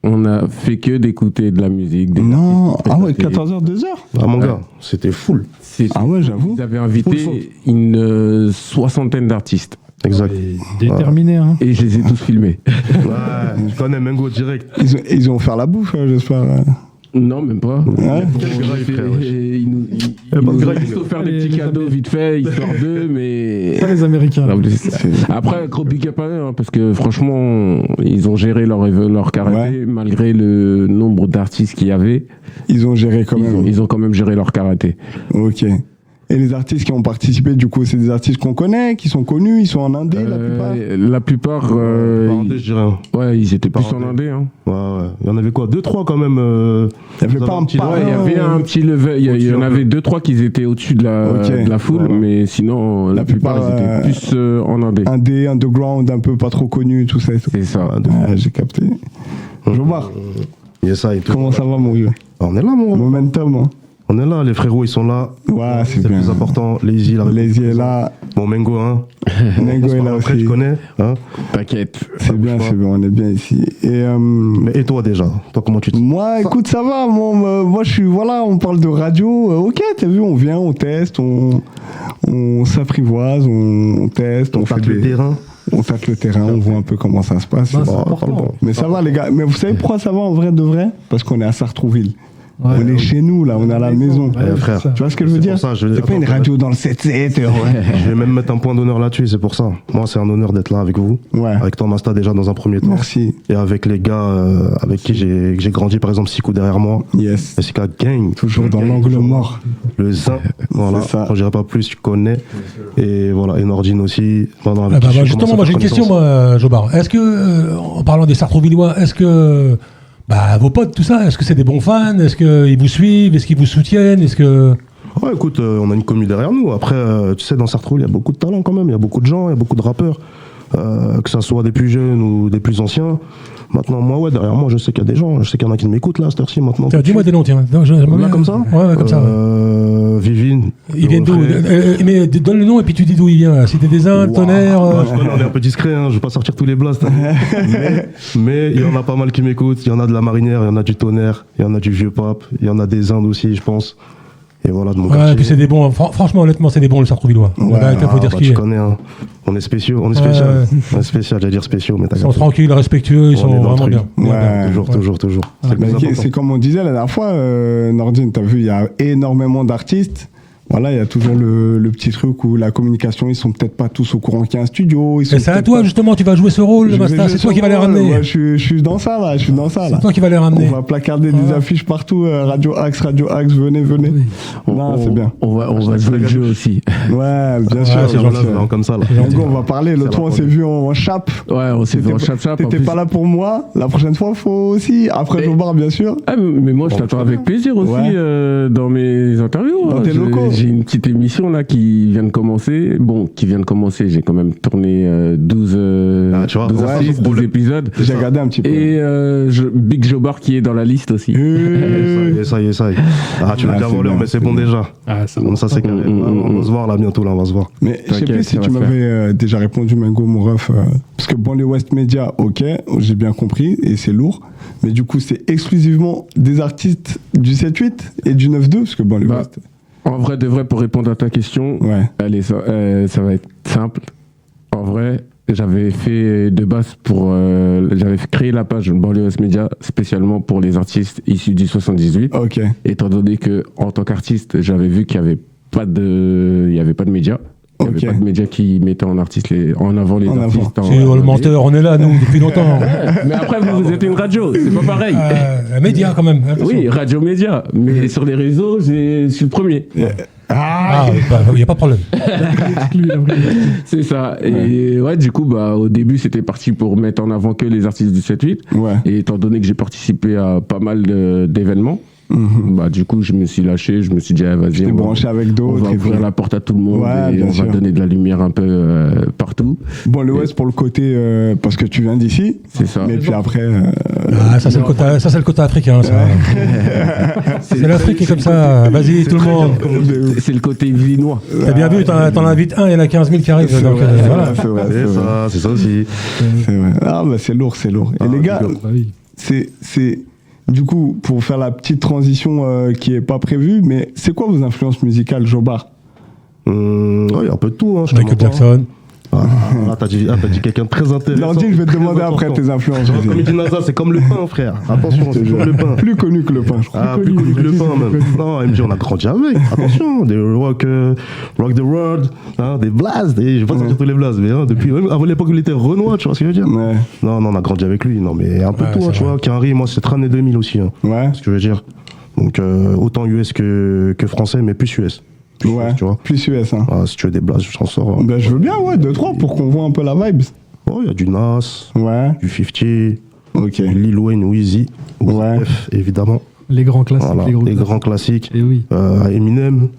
on a fait que d'écouter de la musique. Non, ah ouais, 14h, 2h? Ah mon gars, c'était full. Ah ouais, j'avoue. Ils avaient invité une 60aine d'artistes. Exact. Déterminé, hein. Et je les ai tous filmés. Ouais, je connais Mengo direct. Ils ont fait la bouffe, j'espère. Non, même pas. Ouais. Ils nous ont offert des petits cadeaux vite fait, histoire d'eux, mais... Ça, les Américains. Après, gros big up à eux, hein, parce que franchement, ils ont géré leur karaté, malgré le nombre d'artistes qu'il y avait. Ils ont géré quand même. Ils ont quand même géré leur karaté. Ok. Et les artistes qui ont participé, du coup, c'est des artistes qu'on connaît, qui sont connus, ils sont en indé, la plupart. En indé, je dirais. Ouais, ils étaient plus en indé. Hein. Ouais. Il y en avait quoi? 2-3 quand même. Il y avait pas un petit il y avait un petit level. Il y en avait 2-3 qui étaient au-dessus de la foule, mais sinon, la plupart ils étaient plus en indé. Indé, underground, un peu pas trop connu, tout ça et tout. C'est ça. J'ai capté. Jobar. Comment ça va, mon vieux? On est là, mon Momentum, hein. On est là, les frérots ils sont là. Ouais, c'est bien. Le plus important, Lazy là. Lazy est là. Bon, Mengo, hein. Mengo est là après, aussi. je connais. Hein. T'inquiète. C'est bien, on est bien ici. Et toi déjà, toi comment tu te... Moi, écoute, ça va. Moi, je suis, on parle de radio. Ok, t'as vu, on vient, on teste, on s'apprivoise, on teste, on fait le terrain. On tâte le terrain, on voit un peu comment ça se passe. Bah, c'est important. Mais ça va, les gars. Mais vous savez pourquoi ça va en vrai de vrai? Parce qu'on est à Sartrouville. Ouais, on est chez nous, là, on est à la maison. Ouais, frère. Tu vois ce que je veux dire? C'est pas une radio dans le 7-7. Je vais même mettre un point d'honneur là-dessus, c'est pour ça. Moi, c'est un honneur d'être là avec vous. Ouais. Avec toi, Masta, déjà, dans un premier temps. Merci. Et avec les gars avec qui j'ai grandi, par exemple, Sikou derrière moi. Yes. SK Gang. Toujours dans l'angle mort. Le Zin. Voilà. Je dirais pas plus, tu connais. Et voilà. Et Nordine aussi. Justement, moi, j'ai une question, moi, Jobar. Est-ce que, en parlant des Sartrouvillois, est-ce que. Vos potes, tout ça, est-ce que c'est des bons fans? Est-ce qu'ils vous suivent? Est-ce qu'ils vous soutiennent? Est-ce que... Ouais, écoute, on a une commu derrière nous. Après, tu sais, dans Sartrouville, il y a beaucoup de talents quand même. Il y a beaucoup de gens, il y a beaucoup de rappeurs. Que ça soit des plus jeunes ou des plus anciens. Maintenant, moi, derrière moi, je sais qu'il y a des gens. Je sais qu'il y en a qui m'écoutent là, à cette heure-ci, maintenant. Dis-moi des noms, tiens. Là, comme ça? Ouais, comme ça. Vivine. Il vient d'où? Mais donne le nom et puis tu dis d'où il vient. Cité des Indes, Tonnerre. On est un peu discret, hein, je vais pas sortir tous les blasts. mais il y en a pas mal qui m'écoutent. Il y en a de la Marinière, il y en a du Tonnerre, il y en a du Vieux Pape, il y en a des Indes aussi, je pense. Et voilà, de mon quartier. Et puis c'est des bons. Franchement, honnêtement, c'est des bons, le Sartrouvillois. Faut dire tu connais, hein. On est spéciaux, on est spécial. On est spécial, j'allais dire spéciaux, mais ils sont tranquilles, respectueux, ils sont vraiment bien. Toujours. C'est comme on disait la dernière fois, Nordine, t'as vu, il y a énormément d'artistes. Voilà, il y a toujours le petit truc où la communication, ils sont peut-être pas tous au courant qu'il y a un studio. Et c'est à toi, justement, tu vas jouer ce rôle, Masta. C'est toi qui vas les ramener. Ouais, je suis dans ça, là. C'est toi qui vas les ramener. On va placarder des affiches partout. Radio Axe, venez. Oui. Non, c'est bien. On va jouer le jeu aussi. Ouais, bien sûr. C'est gentil. Comme ça, là. On va parler. L'autre fois, on s'est vu en chape. Ouais, on s'est vu en chape. T'étais pas là pour moi. La prochaine fois, faut aussi. Après Jobard, bien sûr. Ah, mais moi, je t'attends avec plaisir aussi dans mes interviews. Dans tes locaux. J'ai une petite émission là qui vient de commencer. J'ai quand même tourné 12 épisodes. J'ai regardé un petit peu. Et Big Jobard qui est dans la liste aussi. Ça y est. Ah, tu l'as déjà volé, mais c'est bon déjà. Comme ça, c'est carré. On va se voir là bientôt, on va se voir. Mais je sais plus si tu m'avais déjà répondu, Mengo, mon ref. Parce que Banlieue Ouest Media, ok, j'ai bien compris, et c'est lourd. Mais du coup, c'est exclusivement des artistes du 7-8 et du 9-2, parce que Banlieue Ouest. En vrai, pour répondre à ta question, allez, ça va être simple. En vrai, j'avais fait de base j'avais créé la page Banlieue Ouest Media spécialement pour les artistes issus du 78. Ok. Étant donné que, en tant qu'artiste, j'avais vu qu'il n'y avait pas de médias. Il n'y avait pas de médias qui mettaient en avant les artistes. C'est le menteur, on est là, nous, depuis longtemps. Mais après, vous êtes une radio, c'est pas pareil. Un média, quand même. Attention. Oui, radio-média. Mais sur les réseaux, je suis le premier. Il n'y a pas de problème. C'est ça. Et du coup, au début, c'était parti pour mettre en avant que les artistes du 7-8. Et étant donné que j'ai participé à pas mal d'événements, du coup, je me suis lâché, je me suis dit, vas-y, branché avec d'autres. On va ouvrir la porte à tout le monde et on va donner de la lumière un peu partout. Bon, le Ouest pour le côté, parce que tu viens d'ici. C'est ça. Mais puis après. Ça, c'est le côté africain, ça. C'est l'Afrique qui est comme ça. Vas-y, tout le monde. C'est le côté villinois. T'as bien vu, t'en invites un, il y en a 15 000 qui arrivent. C'est ça aussi. C'est vrai. Ah, c'est lourd. Et les gars, c'est. Du coup, pour faire la petite transition qui n'est pas prévue, mais c'est quoi vos influences musicales, Jobard? Il y a un peu de tout. Michael Jackson. T'as dit quelqu'un de très intéressant. Nordine, je vais te demander après tes influences. Comme il dit NASA, c'est comme le pain, frère. Attention, c'est comme le pain. Plus connu que le pain, je crois. Plus connu que le pain, même. Non, MJ, on a grandi avec. Attention, des rock the world, des blasts. Je vais pas sortir tous les blasts, mais depuis avant l'époque où il était Renoir, tu vois ce que je veux dire? Non, on a grandi avec lui. Non, mais un peu tout, tu vois. Kenry, moi, c'est très années 2000 aussi. Ouais. Ce que je veux dire. Donc, autant US que français, mais plus US. Ouais, tu vois. Plus US. Si tu veux des blasts, je t'en sors. Je veux bien, 2-3 pour qu'on voit un peu la vibe. Il y a du Nas, du 50, ok, Lil Wayne, Weezy, F, évidemment. Les grands classiques. Voilà, les grands classiques. Et oui. Eminem,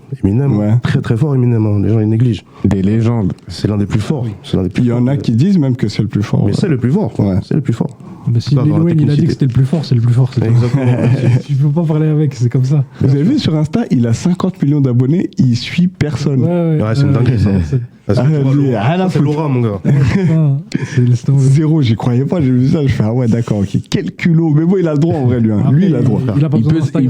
très très fort Eminem, les gens ils négligent. Des légendes. C'est l'un des plus forts. Il y en a qui disent même que c'est le plus fort. Mais c'est le plus fort, c'est le plus fort. Mais si Lil Wayne il a dit que c'était le plus fort, c'est le plus fort. Exactement. Tu peux pas parler avec, c'est comme ça. Vous avez vu sur Insta, il a 50 millions d'abonnés, il suit personne. C'est une dinguerie ça. C'est Laura, mon gars. Zéro, j'y croyais pas, j'ai vu ça, je fais d'accord, ok, quel culot. Mais bon, il a le droit en vrai, lui. Lui, il a le droit. Il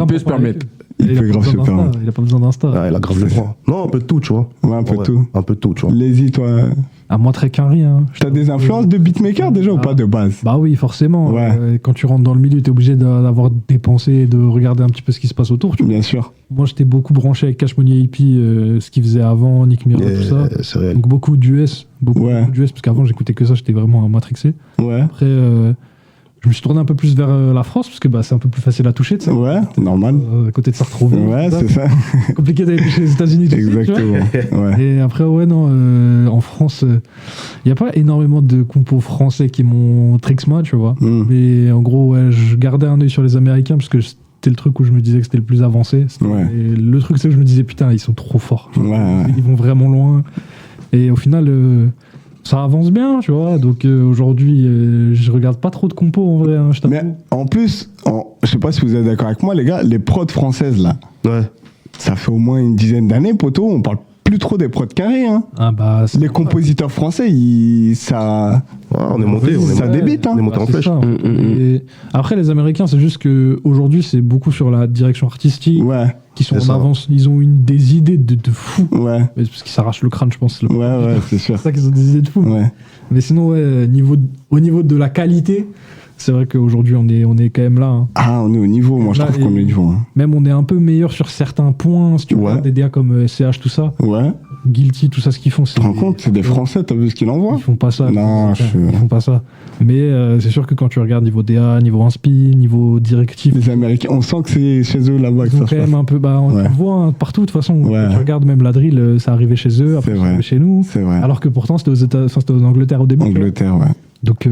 peut se permettre. Il peut grave se permettre. Il a pas besoin d'Insta. Il a grave le droit. Non, un peu de tout, tu vois. Ouais, un peu de tout, tu vois. Lazy, toi. À moi, très Kenry. T'as des influences de beatmaker déjà ou pas de base? Bah oui, forcément. Quand tu rentres dans le milieu, t'es obligé d'avoir des pensées, de regarder un petit peu ce qui se passe autour. Bien sûr. Moi, j'étais beaucoup branché avec Cash Money Hippie, ce qu'il faisait avant, Nick Mira, tout ça. C'est réel. Donc beaucoup d'US. Beaucoup d'US, parce qu'avant, j'écoutais que ça, j'étais vraiment matrixé. Après, je me suis tourné un peu plus vers la France, parce que c'est un peu plus facile à toucher, tu sais. Ouais, normal. À côté de Sartrouville. Ouais, c'est ça. Compliqué d'aller toucher les États-Unis tout de suite. Exactement. Et après, en France, il n'y a pas énormément de compos français qui m'ont trixé, tu vois. Mais en gros, je gardais un œil sur les Américains, parce que c'était le truc où je me disais que c'était le plus avancé. Et le truc, c'est que je me disais, putain, ils sont trop forts. Ils vont vraiment loin. Et au final, ça avance bien, tu vois. Donc aujourd'hui, je regarde pas trop de compos en vrai. Mais en plus, je sais pas si vous êtes d'accord avec moi, les gars, les prods françaises là. Ça fait au moins une dizaine d'années, poto, on parle plus trop des prods carrés. Hein. Ah bah, les compositeurs français, ça... on est monté, ça débite. Hein. On est monté en flèche. Après, les Américains, c'est juste qu'aujourd'hui, c'est beaucoup sur la direction artistique. Ouais. Qui sont en avance. Ils ont des idées de fou. Ouais. Parce qu'ils s'arrachent le crâne, je pense. Ouais, c'est sûr. C'est ça qu'ils ont des idées de fou. Ouais. Mais sinon, au niveau de la qualité... C'est vrai qu'aujourd'hui, on est quand même là. Hein. Ah, on est au niveau, moi je trouve qu'on est au niveau. Hein. Même on est un peu meilleur sur certains points, si tu regardes des DA comme SCH, tout ça. Ouais. Guilty, tout ça, ce qu'ils font. Tu te rends compte, c'est des Français, t'as vu ce qu'ils envoient ? Ils font pas ça. Non, ils font pas ça. Mais c'est sûr que quand tu regardes niveau DA, niveau inspi, niveau directif. Les Américains, on sent que c'est chez eux là-bas que ça se passe. Quand même un peu, on le voit hein, partout de toute façon. Quand tu regardes même la drill, ça arrivait chez eux, après ça arrivait chez nous. C'est vrai. Alors que pourtant c'était aux Angleterre au début. Angleterre, ouais. Donc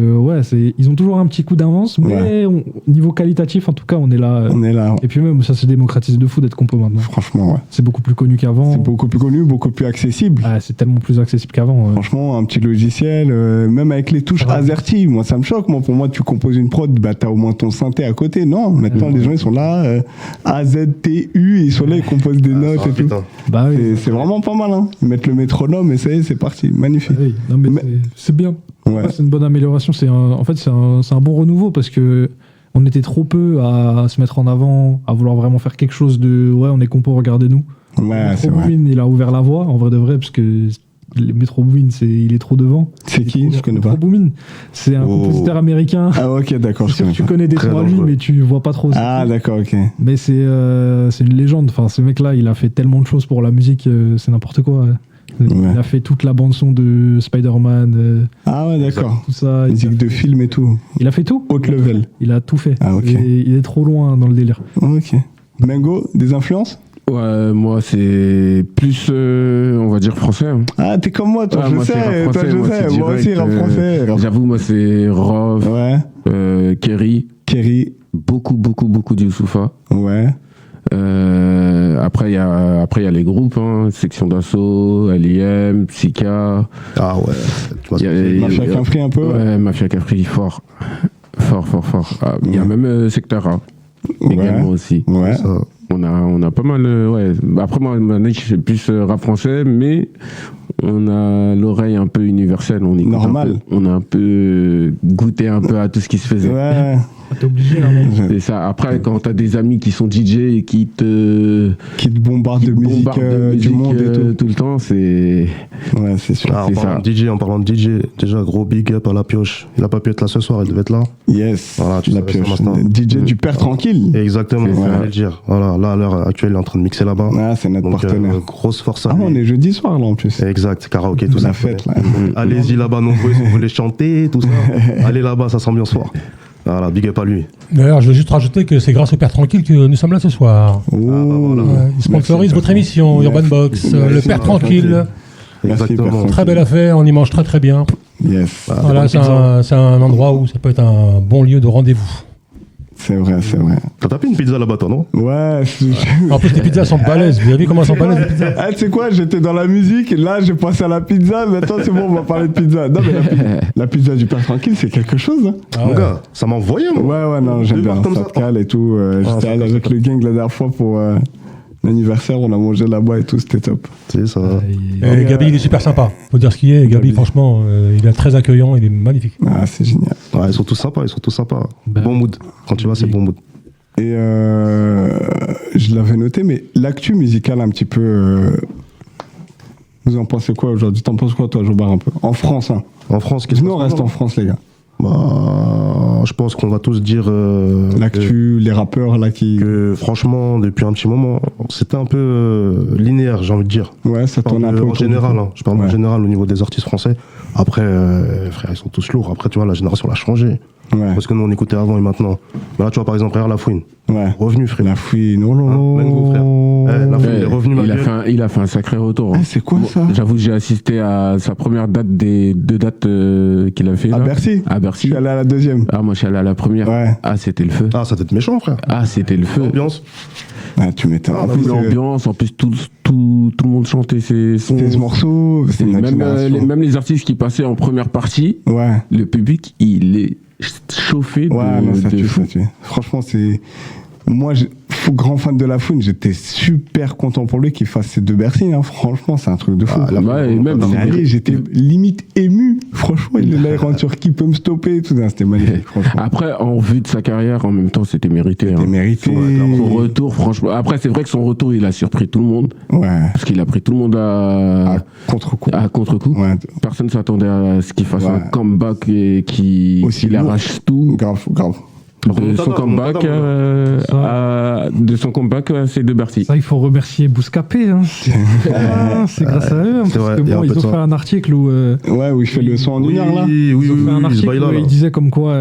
ils ont toujours un petit coup d'avance, mais niveau qualitatif, en tout cas, on est là. On est là. Et puis même, ça se démocratise de fou d'être compo maintenant. Franchement, ouais. C'est beaucoup plus connu qu'avant. C'est beaucoup plus connu, beaucoup plus accessible. Ah, c'est tellement plus accessible qu'avant. Franchement, un petit logiciel, même avec les touches AZERTY, moi ça me choque. Moi, pour moi, tu composes une prod, t'as au moins ton synthé à côté. Non, maintenant les gens ils sont là, AZTU, ils sont là, ils composent des notes et tout. Bah, oui, c'est vraiment pas mal. Hein. Ils mettent le métronome et ça y est, c'est parti. Magnifique. Oui. Non, mais c'est bien. Ouais. C'est une bonne amélioration. C'est un bon renouveau parce que on était trop peu à se mettre en avant, à vouloir vraiment faire quelque chose de on est compo, regardez-nous. Ouais, c'est vrai. Il a ouvert la voie en vrai de vrai parce que Metro Boomin, il est trop devant. C'est qui ? Je connais pas. Metro Boomin, c'est un compositeur américain. Ah ok, d'accord. C'est sûr que tu connais des sons à lui, mais tu vois pas trop. Ah d'accord, ok. Mais c'est une légende. Enfin, ce mec-là, il a fait tellement de choses pour la musique, c'est n'importe quoi. Il a fait toute la bande son de Spider-Man. Ah ouais, d'accord. Tout ça. Musique de film et tout. Il a fait tout. Haute level. Il a tout fait. Ah ok. Il est trop loin dans le délire. Ok. Mango, des influences ? Ouais, moi c'est plus, on va dire français. Hein. Ah, t'es comme moi, toi, je sais. Moi aussi, rap français. J'avoue, moi c'est Rov, Kerry. Beaucoup de Youssoufa. Ouais. Après il y a les groupes, hein, Section d'Assaut, LIM, Psyka. Ah ouais. Mafia Cafri un peu. Ouais, Mafia Cafri, fort. Il y a même Secteur A également aussi. Ouais. Ça. On a pas mal. Après moi, je fais plus rap français, mais on a l'oreille un peu universelle. On écoute normal. On a un peu goûté un peu à tout ce qui se faisait. Ouais. T'es obligé là. C'est ça. Après, quand t'as des amis qui sont DJ et qui te bombardent de musique du monde et tout le temps, c'est. Ouais, c'est sûr. En parlant de DJ, déjà gros big up à La Pioche. Il a pas pu être là ce soir, il devait être là. Yes. Voilà, La Pioche. DJ du Père Tranquille. Exactement. Je vais le dire. Voilà, là à l'heure actuelle, il est en train de mixer là-bas. Ah, c'est notre partenaire. Grosse force à lui. Ah, on est jeudi soir là en plus. Exact, karaoké, tout ça. La fête là. Allez-y là-bas nombreux si vous voulez chanter, tout ça. Allez là-bas, ça s'ambiance fort. Voilà, big up à lui. D'ailleurs, je veux juste rajouter que c'est grâce au Père Tranquille que nous sommes là ce soir. Il sponsorise votre émission, Urban Box, le Père Tranquille. Exactement. Très belle affaire, on y mange très très bien. Yes. Voilà, c'est un endroit où ça peut être un bon lieu de rendez-vous. C'est vrai. T'as tapé une pizza là-bas, toi, non ? Ouais. En plus, les pizzas sont balèzes. Vous avez vu comment elles sont balèzes, les pizzas ? Tu sais quoi, j'étais dans la musique, là, j'ai passé à la pizza, maintenant, c'est bon, on va parler de pizza. Non, mais la pizza du Père Tranquille, c'est quelque chose. Hein. Ah ouais. Mon gars, ça m'a envoyé, moi. Ouais, non, j'aime bien. Ça te cale et tout. J'étais allé avec le gang la dernière fois pour l'anniversaire, on a mangé là-bas et tout, c'était top. C'est ça. Et Gabi, il est super sympa. Faut dire ce qu'il est. Gabi, franchement, il est très accueillant, il est magnifique. Ah, c'est génial. Ouais, ils sont tous sympas. Bon mood. Quand tu vas, c'est bon mood. Et je l'avais noté, mais l'actu musicale un petit peu. Vous en pensez quoi aujourd'hui ? T'en penses quoi, toi, Jobar, un peu ? En France, hein. En France, qu'est-ce qu'on reste en France, les gars. Je pense qu'on va tous dire l'actu, les rappeurs là que franchement depuis un petit moment c'était un peu linéaire, j'ai envie de dire. Ouais, ça tourne un peu en général. Je parle en général au niveau des artistes français. Après, frère, ils sont tous lourds. Après, tu vois, la génération a changé. Ouais. Parce que nous on écoutait avant et maintenant. Mais là, tu vois, par exemple, regarde La Fouine. Ouais. Revenu, frère. La Fouine, oh là là. Mango, frère. La Fouine est revenu. Il a fait un sacré retour. Ah, c'est quoi ça ? J'avoue que j'ai assisté à sa première date des 2 dates qu'il a fait. À là. Bercy. À Bercy. Je suis allé à la deuxième. Ah, moi je suis allé à la première. Ouais. Ah, c'était le feu. Ah, ça t'était méchant, frère. Ah, c'était le feu. L'ambiance. Ah, tu m'étonnes. En plus, l'ambiance, en plus, tout le monde chantait ses sons. Ces morceaux. Même les artistes qui passaient en première partie, le public, il est chauffé ça tue. Franchement, c'est. Moi, grand fan de Lafouine, j'étais super content pour lui qu'il fasse ces 2 Bercy. Hein. Franchement, c'est un truc de fou. Et même j'étais limite ému. Franchement, il est là, il rentre sur qui peut me stopper et tout ça. C'était magnifique, franchement. Après, en vue de sa carrière, en même temps, c'était mérité. C'était mérité. Son retour, franchement. Après, c'est vrai que son retour, il a surpris tout le monde. Ouais. Parce qu'il a pris tout le monde à contre-coup. Ouais. Personne ne s'attendait à ce qu'il fasse un comeback et qu'il arrache tout. Grave. De son comeback, c'est de Bercy. Ça, il faut remercier Bouscapé. Hein. C'est grâce à eux. Parce que bon, ils ont fait un article où. où il fait le son en une heure là. Ils ont fait un article où il disait comme quoi.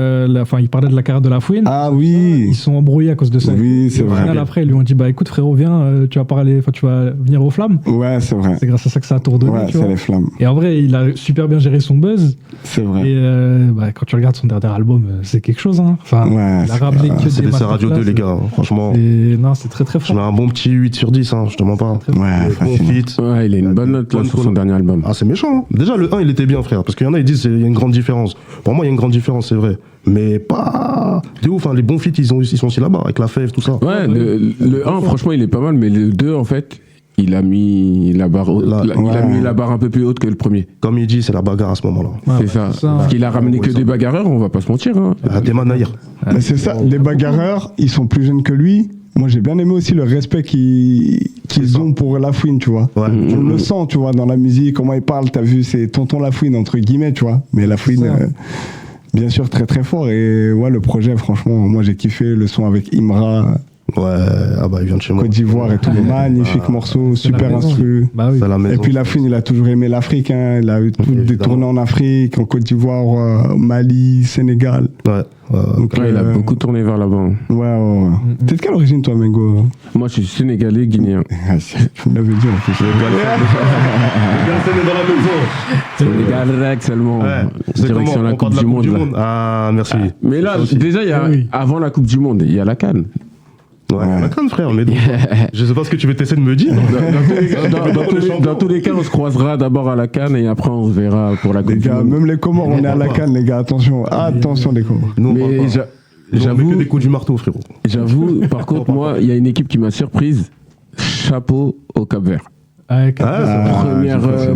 Il parlait de la carrière de Lafouine. Ah oui. Ils sont embrouillés à cause de ça. Oui, c'est vrai. Au final, après, ils lui ont dit écoute, frérot, viens, tu vas venir aux Flammes. Ouais, c'est vrai. C'est grâce à ça que ça a tourné. Ouais, c'est les Flammes. Et en vrai, il a super bien géré son buzz. C'est vrai. Et quand tu regardes son dernier album, c'est quelque chose. Hein. Enfin, ouais, il a ramené que c'est des Radio 2, les gars, franchement. Non, c'est très très fort. Je mets un bon petit 8 sur 10, je te mens pas. Ouais, il a une bonne note là, sur son dernier album. Ah, c'est méchant. Déjà, le 1, il était bien, frère. Parce qu'il y en a, ils disent qu'il y a une grande différence. Pour moi, il y a une grande différence, c'est vrai. Mais pas. C'est ouf, les bons feats, ils sont aussi là-bas, avec la fève, tout ça. Ouais, le 1, franchement, il est pas mal, mais le 2, en fait. Il a mis la barre un peu plus haute que le premier. Comme il dit, c'est la bagarre à ce moment-là. C'est ça. Parce qu'il a ramené que des bagarreurs, on va pas se mentir. Des manaïrs. Mais c'est ça, les bagarreurs, ils sont plus jeunes que lui. Moi, j'ai bien aimé aussi le respect qu'ils ont pour Lafouine, tu vois. Ouais. On le sent, tu vois, dans la musique, comment il parle. T'as vu, c'est tonton Lafouine, entre guillemets, tu vois. Mais Lafouine, bien sûr, très très fort. Et ouais, le projet, franchement, moi, j'ai kiffé le son avec Imra. Ouais, il vient de chez moi. Côte d'Ivoire et tout, magnifique morceau, super instru. Bah oui. Et puis Lafouine, il a toujours aimé l'Afrique, hein. Il a eu des tournées en Afrique, en Côte d'Ivoire, Mali, Sénégal. Ouais. Donc, il a beaucoup tourné vers là-bas. Ouais. T'es de quelle origine, toi, Mengo? Moi, je suis sénégalais, guinéen. Tu me l'avais dit en plus. Sénégal dans la maison. Sénégal seulement. Direction la Coupe du Monde. Ah, merci. Mais là, déjà, avant la Coupe du Monde, il y a la CAN. Ouais, la CAN, frère, mais donc, je sais pas ce que tu veux essayer de me dire. Dans tous les cas, on se croisera d'abord à la CAN et après on se verra pour la Coupe du Monde. Même les Comores, on est à la CAN, les gars, attention les Comores. Mais j'avoue que des coups du marteau, frérot. J'avoue, par contre, moi, il y a une équipe qui m'a surprise. Chapeau au Cap-Vert.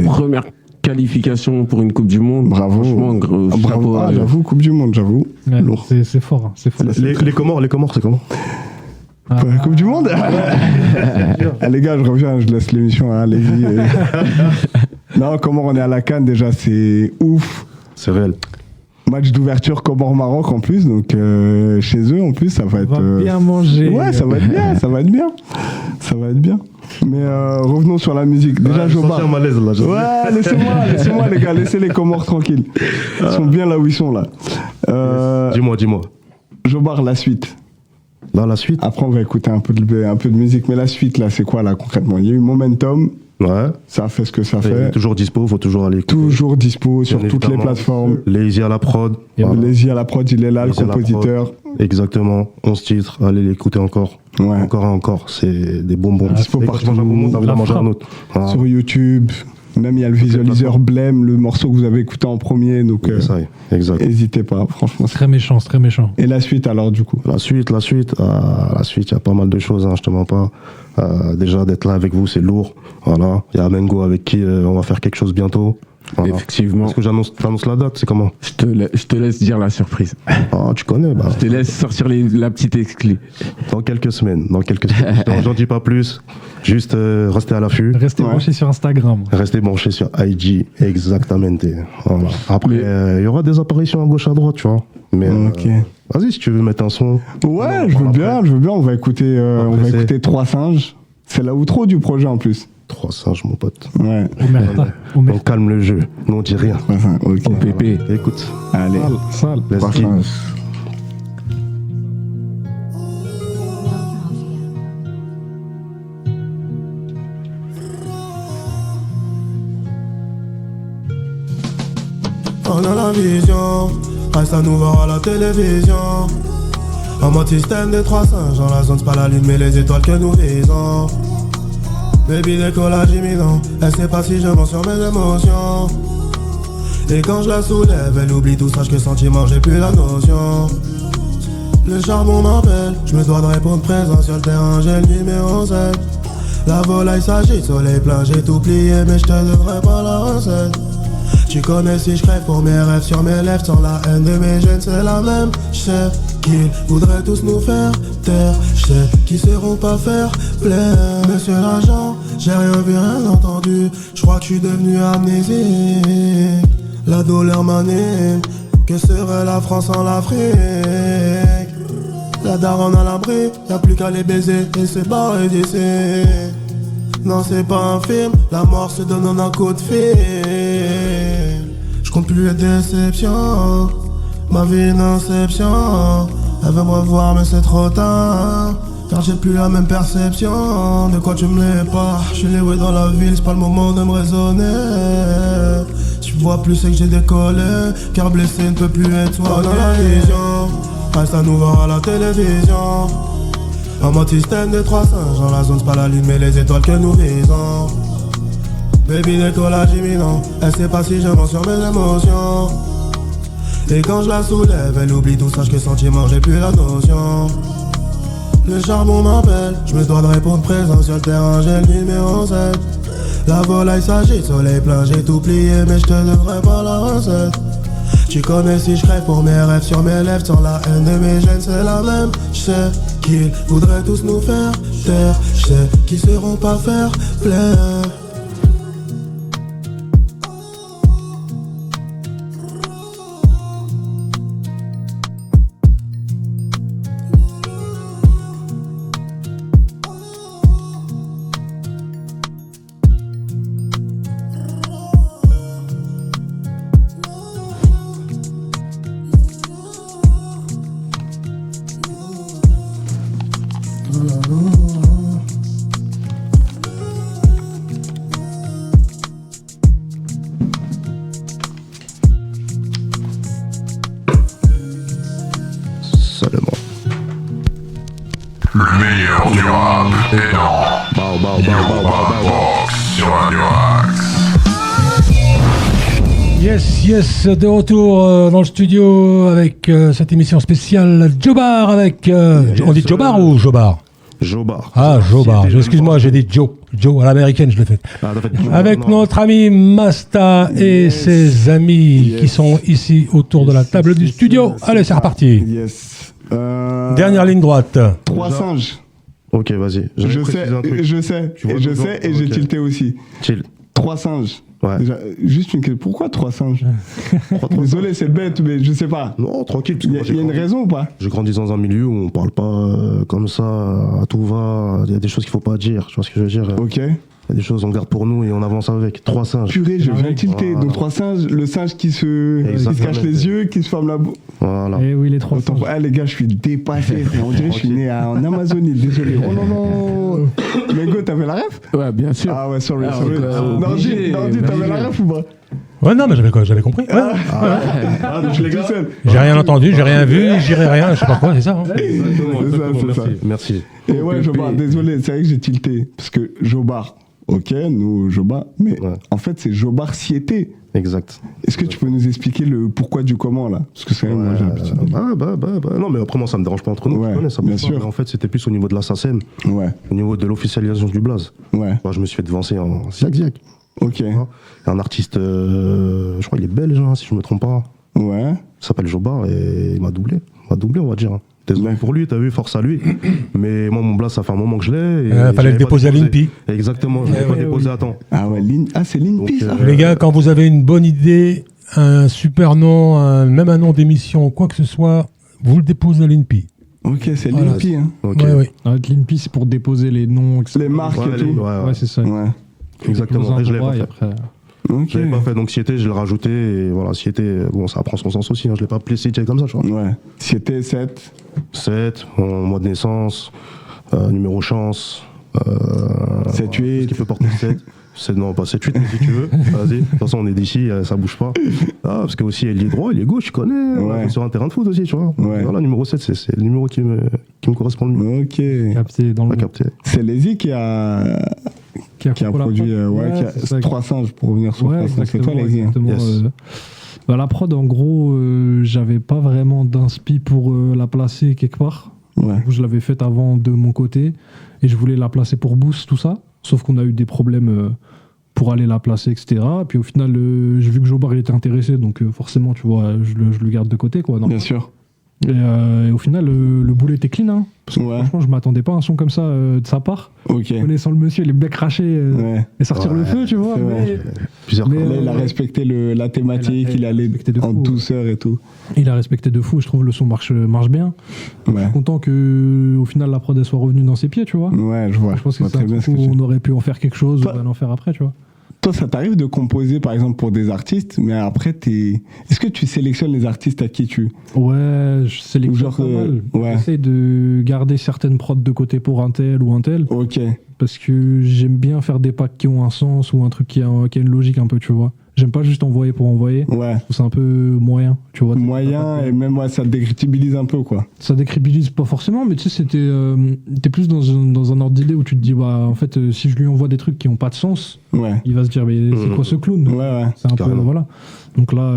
Première qualification pour une Coupe du Monde. Bravo. Bravo. J'avoue, Coupe du Monde, j'avoue. Ouais, c'est fort. C'est fort. Les Comores, c'est comment? Pour la Coupe du Monde. Les gars, je reviens, je laisse l'émission à Lévi. Non, comment on est à la CAN, déjà, c'est ouf. C'est réel. Match d'ouverture Comores-Maroc en plus, donc chez eux en plus, ça va être... On va bien manger. Ouais, ça va être bien. Mais revenons sur la musique. Déjà, Jobar. Un malaise, là, ouais, laissez-moi les gars, laissez les Comores tranquilles. Ils sont bien là où ils sont là. Dis-moi. Jobar, la suite. Dans la suite. Après, on va écouter un peu de musique. Mais la suite, là, c'est quoi, là, concrètement? Il y a eu Momentum. Ouais. Ça a fait ce que ça fait. Toujours dispo, faut toujours aller écouter. Toujours dispo sur toutes les plateformes. Lazy à la prod. Lazy à la prod, il est là, le compositeur. Exactement. 11 titres. Allez l'écouter encore. Ouais. Encore. C'est des bonbons. Dispo partout. T'as envie d'en manger un autre. Voilà. Sur YouTube. Même il y a le visualiseur Blême, le morceau que vous avez écouté en premier, donc n'hésitez pas, franchement. C'est très méchant. Et la suite alors du coup? La suite, il y a pas mal de choses, je te mens pas. Déjà d'être là avec vous, c'est lourd. Voilà, il y a Mengo avec qui on va faire quelque chose bientôt. Voilà. Effectivement. Est-ce que j'annonce la date, c'est comment? Je te laisse dire la surprise. Ah, tu connais, bah. Je te laisse sortir la petite exclue. Dans quelques semaines. J'en dis pas plus. Juste restez à l'affût. Restez branchés sur Instagram. Restez branchés sur IG, exactement. Voilà. Après, il y aura des apparitions à gauche à droite, tu vois. Mais vas-y, si tu veux mettre un son. Ouais, je veux bien. On va écouter 3 singes. C'est l'outro du projet en plus. 3 singes, mon pote. Ouais. On calme le jeu. Nous, on dit rien. Okay. OPP. Écoute. Allez. Sale. Let's go. On a la vision, reste à nous voir à la télévision. En mode système des 3 singes, dans la zone c'est pas la lune mais les étoiles que nous visons. Baby décollage imminent, elle sait pas si je mens sur mes émotions. Et quand je la soulève, elle oublie tout ça, que sentiment j'ai plus la notion. Le charbon m'appelle, je me dois de répondre présent sur le terrain, j'ai le numéro 7. La volaille s'agite, soleil plein, j'ai tout plié, mais je te donnerai pas la recette. Tu connais si je crève pour mes rêves sur mes lèvres, sans la haine de mes jeunes, c'est la même. Je sais qu'ils voudraient tous nous faire taire, je sais qu'ils sauront pas faire plaire. Monsieur l'agent, j'ai rien vu, rien entendu, je crois que je suis devenu amnésique. La douleur m'anime, que serait la France sans l'Afrique? La daronne à l'abri, y'a plus qu'à les baiser et c'est barré d'ici. Non c'est pas un film, la mort se donne en un coup de fil. J'compte plus les déceptions, ma vie une inception. Elle veut me revoir mais c'est trop tard, car j'ai plus la même perception. De quoi tu me l'es pas, j'suis les dans la ville, c'est pas le moment de me raisonner. Tu vois plus c'est que j'ai décollé, car blessé ne peut plus être toi dans la vision. Reste à nous voir à la télévision. En mode système de 3 singes, dans la zone c'est pas la lune mais les étoiles que nous visons. Baby décollage imminent, elle sait pas si je mens sur mes émotions. Et quand je la soulève, elle oublie tout, sache que sentiment j'ai plus la notion. Le charbon m'appelle, je me dois de répondre présent sur le terrain, j'ai le numéro 7. La volaille s'agite, soleil plein, j'ai tout plié, mais je te donnerai pas la recette. Tu connais si je crève pour mes rêves sur mes lèvres, sans la haine de mes gènes, c'est la même. Je sais qu'ils voudraient tous nous faire taire, je sais qu'ils sauront pas faire plaire. Yes, de retour dans le studio avec cette émission spéciale Jobar avec... on dit Jobar ou Jobar? Jobar. Ah, Jobar. Excuse-moi, j'ai dit Joe. Joe, à l'américaine, je l'ai fait. Avec notre ami Masta et ses amis qui sont ici autour de la table du studio. Allez, c'est reparti. Yes. Dernière ligne droite. 3 singes. Ok, vas-y. Je sais, et j'ai tilté aussi. Chill. 3 singes. Ouais. Déjà, juste une question. Pourquoi 3 singes? Désolé, c'est bête, mais je sais pas. Non, tranquille. Il y a une raison ou pas? J'ai grandi dans un milieu où on parle pas comme ça, à tout va. Il y a des choses qu'il faut pas dire. Tu vois ce que je veux dire? Ok. Il y a des choses on garde pour nous et on avance avec. 3 singes. Purée, je viens de tilter. Donc 3 singes, le singe qui se cache les yeux, qui se ferme la bouche. Voilà. Et oui, les 3 singes. Ah les gars, je suis dépassé. On dirait que je suis né en Amazonie. Désolé. Oh non, non. Mais go, t'avais la ref? Ouais, bien sûr. Ah ouais, sorry. Nordi, t'avais la ref ou pas? Ouais, non, mais j'avais compris. Ouais. Je l'ai tout seul. J'ai rien entendu, j'ai rien vu, j'irai rien, je sais pas quoi, c'est ça. Hein. C'est ça. Merci. Et ouais, Jobar, désolé, c'est vrai que j'ai tilté. Parce que Jobar, ok, nous, Jobar, mais en fait, c'est Jobar Siété. Exact. Est-ce que tu peux nous expliquer le pourquoi du comment, là? Parce que c'est vrai, moi, j'ai l'habitude. Non, mais après, moi, ça me dérange pas entre nous. Ouais, tu connais, ça bien sûr. Mais en fait, c'était plus au niveau de la SACEM, Ouais. au niveau de l'officialisation du blaze. Ouais. Moi, je me suis fait devancer en Ziak. Ok. Un artiste, je crois qu'il est belge, hein, si je me trompe pas. Ouais. Il s'appelle Jobar et il m'a doublé. On va dire. Désolé pour lui, t'as vu, force à lui. Mais moi, mon blaze, ça fait un moment que je l'ai. Il fallait le déposer à l'INPI. Exactement, je l'ai pas déposé à temps. Ah ouais, c'est l'INPI, ça. Les gars, quand vous avez une bonne idée, un super nom, même un nom d'émission, quoi que ce soit, vous le déposez à l'INPI. Ok, c'est l'INPI, hein. Ok. Ouais. Avec l'INPI, c'est pour déposer les noms, etc. Les marques et tout. Ouais, c'est ça. Ouais. Exactement. Et je l'ai pas fait. Après... Ok. Je l'avais pas fait, donc Siété, je l'ai rajouté, et voilà, Siété, bon, ça prend son sens aussi, hein, je l'ai pas appelé Siété comme ça, tu vois. Ouais. Siété 7. 7, mois de naissance, numéro chance, 7-8. ce qui peut porter 7. Non, pas 7-8, mais si tu veux, vas-y. De toute façon, on est d'ici, ça bouge pas. Ah, parce que aussi, il est droit, il est gauche, je connais, Ouais. sur un terrain de foot aussi, tu vois. Ouais. Voilà, numéro 7, c'est le numéro qui me correspond le mieux. Ok. Capté dans le Pas capté. C'est Lazy qui a produit 3 singes pour revenir sur 3 singes. C'est toi, Lazy. Hein. exactement. Yes. Bah, la prod, en gros, j'avais pas vraiment d'inspi pour la placer quelque part. Ouais. Je l'avais faite avant de mon côté et je voulais la placer pour Boost, tout ça. Sauf qu'on a eu des problèmes pour aller la placer, etc. Puis au final, j'ai vu que Jobar il était intéressé, donc forcément, tu vois, je le garde de côté, quoi. Bien sûr. Et au final, le boulot était clean, hein. Parce que franchement, je m'attendais pas à un son comme ça de sa part. Connaissant le monsieur, il est bien craché et sortir le feu, tu vois. Mais là, il a respecté la thématique, il allait en douceur et tout. Il a respecté de fou, je trouve le son marche bien. Je suis content qu'au final, la prod elle soit revenue dans ses pieds, tu vois. Ouais, je vois. Je pense que c'est un truc où on aurait pu en faire quelque chose, ou en faire après, tu vois. Toi, ça t'arrive de composer, par exemple, pour des artistes, mais après, est-ce que tu sélectionnes les artistes à qui tu... Ouais, je sélectionne pas mal. J'essaie de garder certaines prods de côté pour un tel ou un tel. Ok. Parce que j'aime bien faire des packs qui ont un sens ou un truc qui a une logique un peu, tu vois. J'aime pas juste envoyer pour envoyer. Ouais. C'est un peu moyen, tu vois. Moyen, et même ça décrédibilise un peu, quoi. Ça décrédibilise pas forcément, mais tu sais, t'es plus dans un ordre d'idée où tu te dis, bah, en fait, si je lui envoie des trucs qui ont pas de sens, il va se dire, mais c'est quoi ce clown? C'est un peu, voilà. Donc là,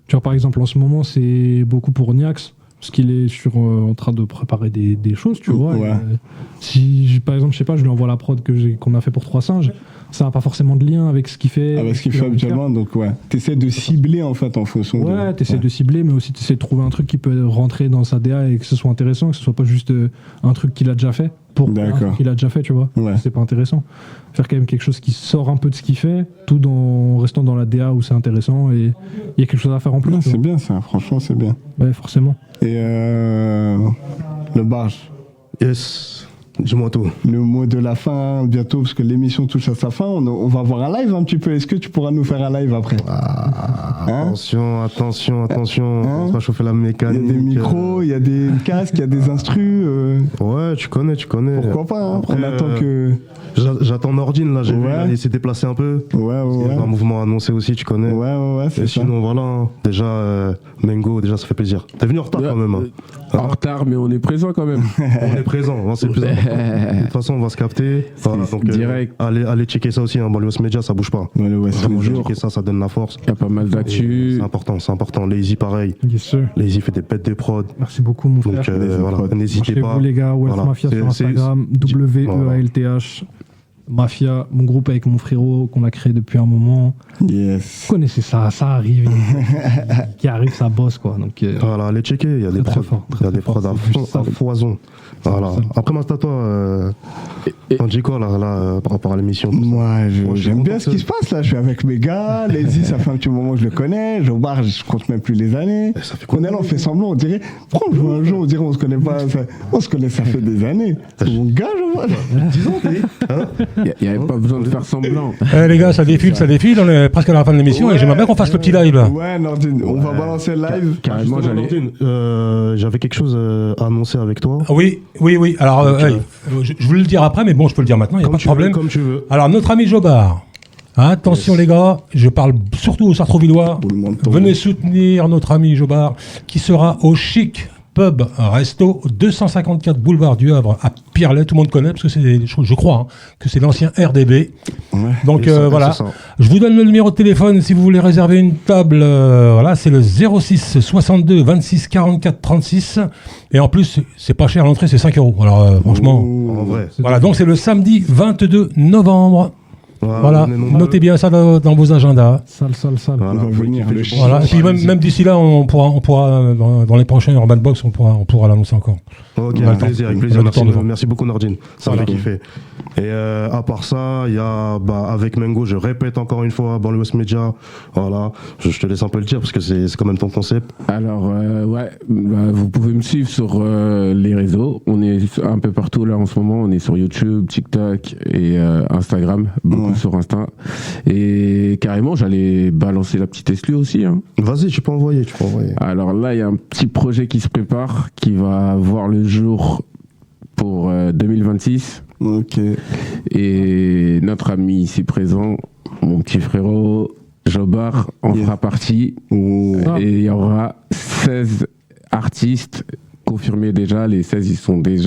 tu vois, par exemple, en ce moment, c'est beaucoup pour Niax, parce qu'il est en train de préparer des choses, tu vois. Si, par exemple, je sais pas, je lui envoie la prod qu'on a fait pour 3 singes, ça n'a pas forcément de lien avec ce qu'il fait. Avec ce qu'il fait habituellement, donc t'essaies de cibler en fait en fonction de... Ouais, t'essaies de cibler, mais aussi t'essaies de trouver un truc qui peut rentrer dans sa DA et que ce soit intéressant, que ce soit pas juste un truc qu'il a déjà fait pour un truc qu'il a déjà fait, tu vois. C'est pas intéressant. Faire quand même quelque chose qui sort un peu de ce qu'il fait, tout en restant dans la DA où c'est intéressant et il y a quelque chose à faire en plus. C'est bien ça, franchement c'est bien. Ouais, forcément. Et le barge. Yes. Dis-moi tout. Le mot de la fin bientôt, parce que l'émission touche à sa fin. On va avoir un live un petit peu. Est-ce que tu pourras nous faire un live après? Attention. On va chauffer la mécanique. Il y a des micros, il y a des casques, il y a des instrus. Ouais, tu connais. Pourquoi pas, hein. Après, on attend que... J'attends Nordine, là. J'ai vu, il s'est déplacé un peu. Il y a un mouvement annoncé aussi, tu connais. Ouais, c'est ça. Sinon, voilà. Hein. Déjà, Mengo, ça fait plaisir. T'es venu en retard quand même. Hein. En retard, mais on est présent quand même. On est présent, hein, c'est plus important. De toute façon, on va se capter. Voilà, donc, direct. Allez checker ça aussi, hein. Banlieue Média, ça bouge pas. Allez checker ça donne la force. Il y a pas mal d'actu. C'est important. Lazy, pareil. Yes, sir. Lazy fait des pètes de prod. Merci beaucoup, mon frère. Donc, voilà, n'hésitez pas. Vous, les gars, Wealth Mafia sur Instagram, WEALTH. Mafia, mon groupe avec mon frérot qu'on a créé depuis un moment. Yes. Vous connaissez ça arrive. Qui arrive, ça bosse, quoi. Donc, voilà, allez checker, il y a des prods. Il y a des prods à foison. Voilà. Après, Masta, toi, on dit quoi là, par rapport à l'émission? Moi, j'aime bien ce qui se passe là. Je suis avec mes gars. Lazy, ça fait un petit moment que je le connais. Jobar, je compte même plus les années. Ça fait on fait semblant, on dirait. Franchement, un jour, on dirait on se connaît pas. On se connaît, ça fait des années. C'est mon gars, Jobar. 10 ans, il n'y avait pas besoin de faire semblant. Les gars, ça défile. On est presque à la fin de l'émission et j'aimerais bien qu'on fasse le petit live là. Ouais, Nordine, on va balancer le live. Carrément, j'avais quelque chose à annoncer avec toi. Oui. Alors, je voulais le dire après, mais bon, je peux le dire maintenant, il n'y a pas de problème. Comme tu veux. Alors, notre ami Jobar. Attention les gars, je parle surtout aux Sartrouvillois. Venez soutenir notre ami Jobar qui sera au Chic Pub Resto 254 boulevard du Havre à Pierrelet. Tout le monde connaît parce que je crois que c'est l'ancien RDB. Donc voilà, je vous donne le numéro de téléphone si vous voulez réserver une table. Voilà, c'est le 06 62 26 44 36. Et en plus, c'est pas cher, l'entrée c'est 5 €. Alors franchement, en vrai. Voilà, donc c'est le samedi 22 novembre. Voilà, notez bien ça dans vos agendas. Sale. Voilà, on va venir. Voilà. Et puis même d'ici là, on pourra dans les prochains Urban Box, on pourra l'annoncer encore. Ok, avec plaisir. Merci beaucoup Nordine, ça m'a kiffé. Et à part ça, il y a avec Mengo, je répète encore une fois, Banlieue Média. Voilà, je te laisse un peu le dire parce que c'est quand même ton concept. Alors vous pouvez me suivre sur les réseaux. On est un peu partout là en ce moment. On est sur YouTube, TikTok et Instagram. Beaucoup sur Insta. Et carrément, j'allais balancer la petite exclue aussi. Hein. Vas-y, tu peux envoyer. Alors là, il y a un petit projet qui se prépare, qui va voir le jour pour 2026. Ok. Et notre ami ici présent, mon petit frérot Jobar, en fera partie. Et il y aura 16 artistes confirmés déjà. Les 16, il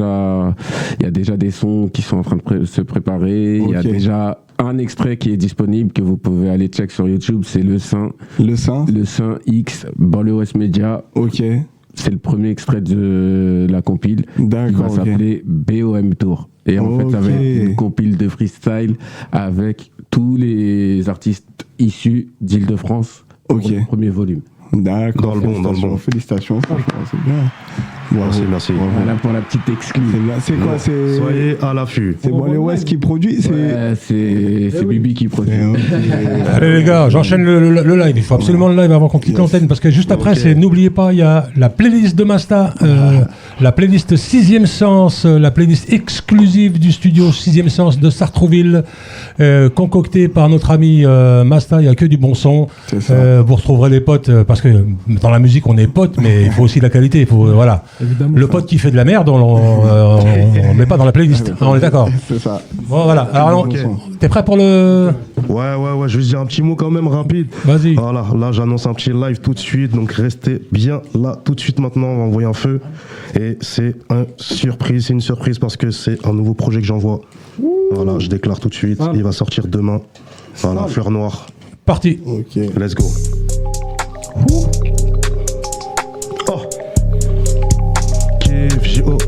y a déjà des sons qui sont en train de se préparer. Il y a déjà un extrait qui est disponible, que vous pouvez aller check sur YouTube, c'est Le Saint. Le Saint X, Banlieue Ouest Média. Ok. C'est le premier extrait de la compile. D'accord. Il va s'appeler BOM Tour. Et en fait, ça va être une compile de freestyle avec tous les artistes issus d'Île-de-France pour le premier volume. D'accord. Dans le bon. Félicitations, franchement, c'est bien. Merci. Voilà pour la petite exclue. C'est quoi? Soyez à l'affût. C'est Banlieue Ouest qui produit? C'est Bibi qui produit. Allez les gars, j'enchaîne le live. Il faut absolument le live avant qu'on quitte l'antenne, parce que juste après, n'oubliez pas, il y a la playlist de Masta, la playlist 6e Sens, la playlist exclusive du studio 6e Sens de Sartrouville, concoctée par notre ami Masta. Il n'y a que du bon son. Vous retrouverez les potes, parce que dans la musique, on est potes, mais il faut aussi la qualité. Voilà. Évidemment, le pote qui fait de la merde, on ne met pas dans la playlist. On est d'accord. C'est ça. Bon, voilà. Alors, t'es prêt pour le... Ouais. Je vais dire un petit mot quand même rapide. Vas-y. Voilà, là j'annonce un petit live tout de suite, donc restez bien là tout de suite maintenant, on va envoyer un feu. Et c'est une surprise parce que c'est un nouveau projet que j'envoie. Voilà, je déclare tout de suite, il va sortir demain. Voilà, Fleur Noire. Parti. Ok. Let's go.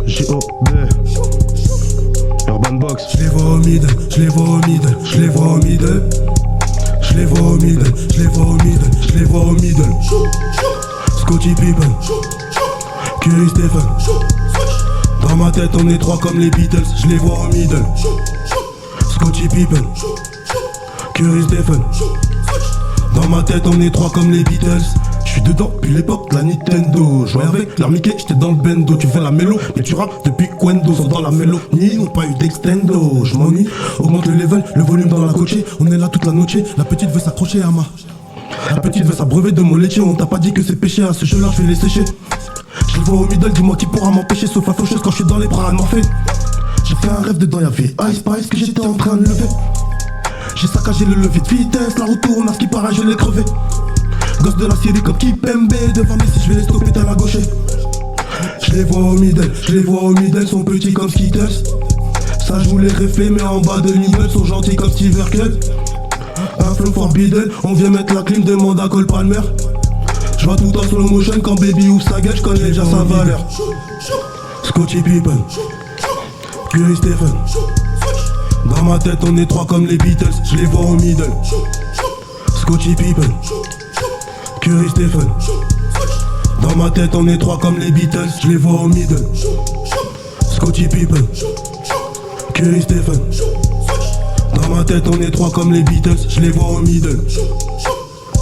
J-O-B Urban Box. Je les vois au middle, je les vois au middle, je les vois au middle. Je les vois au middle, je les vois au middle, je les vois au middle. Scotty Pippen, Curry Stephen. Dans ma tête on est trois comme les Beatles, je les vois au middle. Scotty Pippen, Curry Stephen. Dans ma tête on est trois comme les Beatles. Je suis dedans depuis l'époque de la Nintendo. Jouais avec leur Mickey, j'étais dans le bendo. Tu fais la mélo, mais tu rappes depuis Quendo. Sont dans la mélo, ni n'ont pas eu d'extendo. Je m'ennuie, augmente le level, le volume dans la coachée. On est là toute la noche, la petite veut s'accrocher à ma. La petite veut s'abreuver de mon laitier. On t'a pas dit que c'est péché, à ce jeu là je vais les sécher. Je les vois au middle, dis-moi qui pourra m'empêcher. Sauf à faucheuse quand je suis dans les bras de Morphée. J'ai fait un rêve dedans, y'avait Ice Spice que j'étais en train de lever. J'ai saccagé le levier de vitesse, la route tourne, à ce qui paraît je l'ai crevé. Gosse de la Syrie comme Kipembe, devant Messi je vais les stopper à la gauche. Je les vois au middle, sont petits comme Skittles. Ça joue les reflets mais en bas de l'immeuble sont gentils comme Steve Urkel. Un flow for Biddle, on vient mettre la clim, demande à Cole Palmer. Je vois tout en slow motion quand Baby ouvre sa gueule, je connais déjà sa valeur. Scotty Pippen, Curry Stephen. Dans ma tête on est trois comme les Beatles, je les vois au middle. Scotty Pippen, Curry Stephen. Dans ma tête on est trois comme les Beatles, je les vois au middle. Scotty Pippen, Curry Stephen. Dans ma tête on est trois comme les Beatles, je les vois au middle.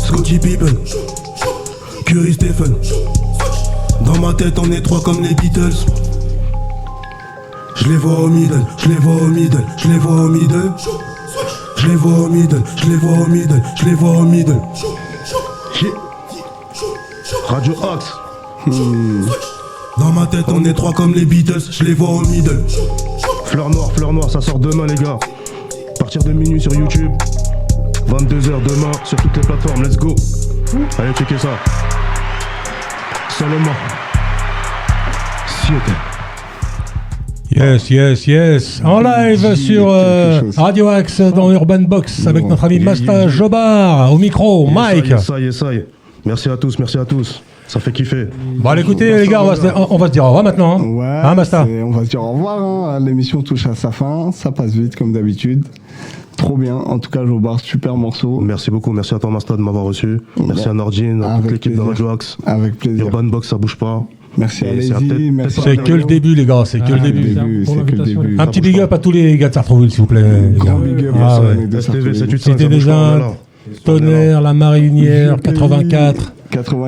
Scotty Pippen, Curry Stephen. Dans ma tête on est trois comme les Beatles. Je les vois au middle, je les vois au middle, je les vois au middle. Je les vois au middle, je les vois au middle, je les vois au middle. Radio Axe. Dans ma tête on est trois comme les Beatles, je les vois au middle. Fleur Noire, ça sort demain les gars. À partir de minuit sur YouTube. 22h demain sur toutes les plateformes, let's go. Allez checker ça. Seulement. Yes. En live sur Radio Axe dans Urban Box avec notre ami Masta Jobard au micro, Mike. Yes. Merci à tous. Ça fait kiffer. Bon, allez, écoutez, les gars, on va se dire au revoir maintenant. Ouais, hein, Masta. On va se dire au revoir. Hein. L'émission touche à sa fin. Ça passe vite, comme d'habitude. Trop bien. En tout cas, Jobard, super morceau. Merci beaucoup. Merci à toi, Masta, de m'avoir reçu. Merci à Nordine, à toute l'équipe de Radio Axe. Avec plaisir. Urban Box, ça bouge pas. Merci à Lazy, merci. C'est que le début, les gars, c'est que le début. Un petit big up à tous les gars de Sartrouville, s'il vous plaît. Grand big up à C'était déjà Tonnerre, la Marinière, 84.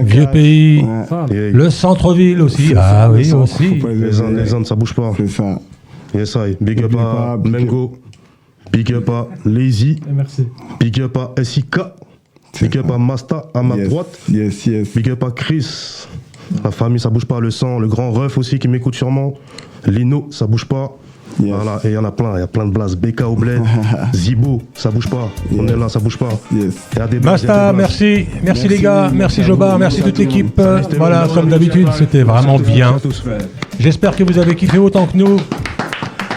Vieux pays, le centre-ville aussi. Ah oui, aussi. Les Indes, ça bouge pas. C'est ça. Yes, big up à Mengo. Big up à Lazy. Merci. Big up à SIK. Big up à Masta à ma droite. Yes. Big up à Chris. La famille, ça bouge pas, le sang, le grand ref aussi qui m'écoute sûrement. Lino, ça bouge pas. Yes. Voilà, et il y en a plein, il y a plein de blasts. BK au bled, Zibo, ça bouge pas. On est là, ça bouge pas. Yes. Masta, merci les gars, merci Jobard, merci toute l'équipe. Voilà, comme d'habitude, c'était vraiment bien. J'espère que vous avez kiffé autant que nous.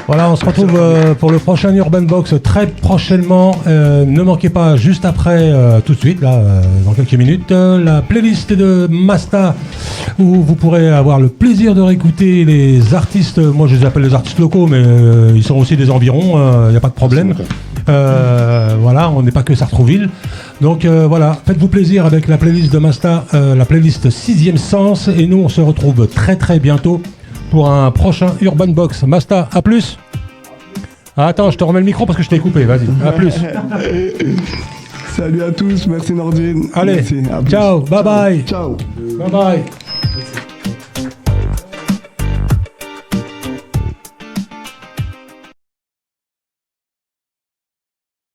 Voilà, on se retrouve pour le prochain Urban Box très prochainement. Ne manquez pas juste après, tout de suite, là, dans quelques minutes, la playlist de Masta où vous pourrez avoir le plaisir de réécouter les artistes. Moi, je les appelle les artistes locaux, mais ils sont aussi des environs. Il n'y a pas de problème. Voilà, on n'est pas que Sartrouville. Donc voilà, faites-vous plaisir avec la playlist de Masta, la playlist 6e Sens. Et nous, on se retrouve très très bientôt pour un prochain Urban Box. Masta, à plus. Ah, attends, je te remets le micro parce que je t'ai coupé. Vas-y, à plus. Salut à tous, merci Nordine. Allez, merci, ciao, bye bye. Ciao. Bye bye.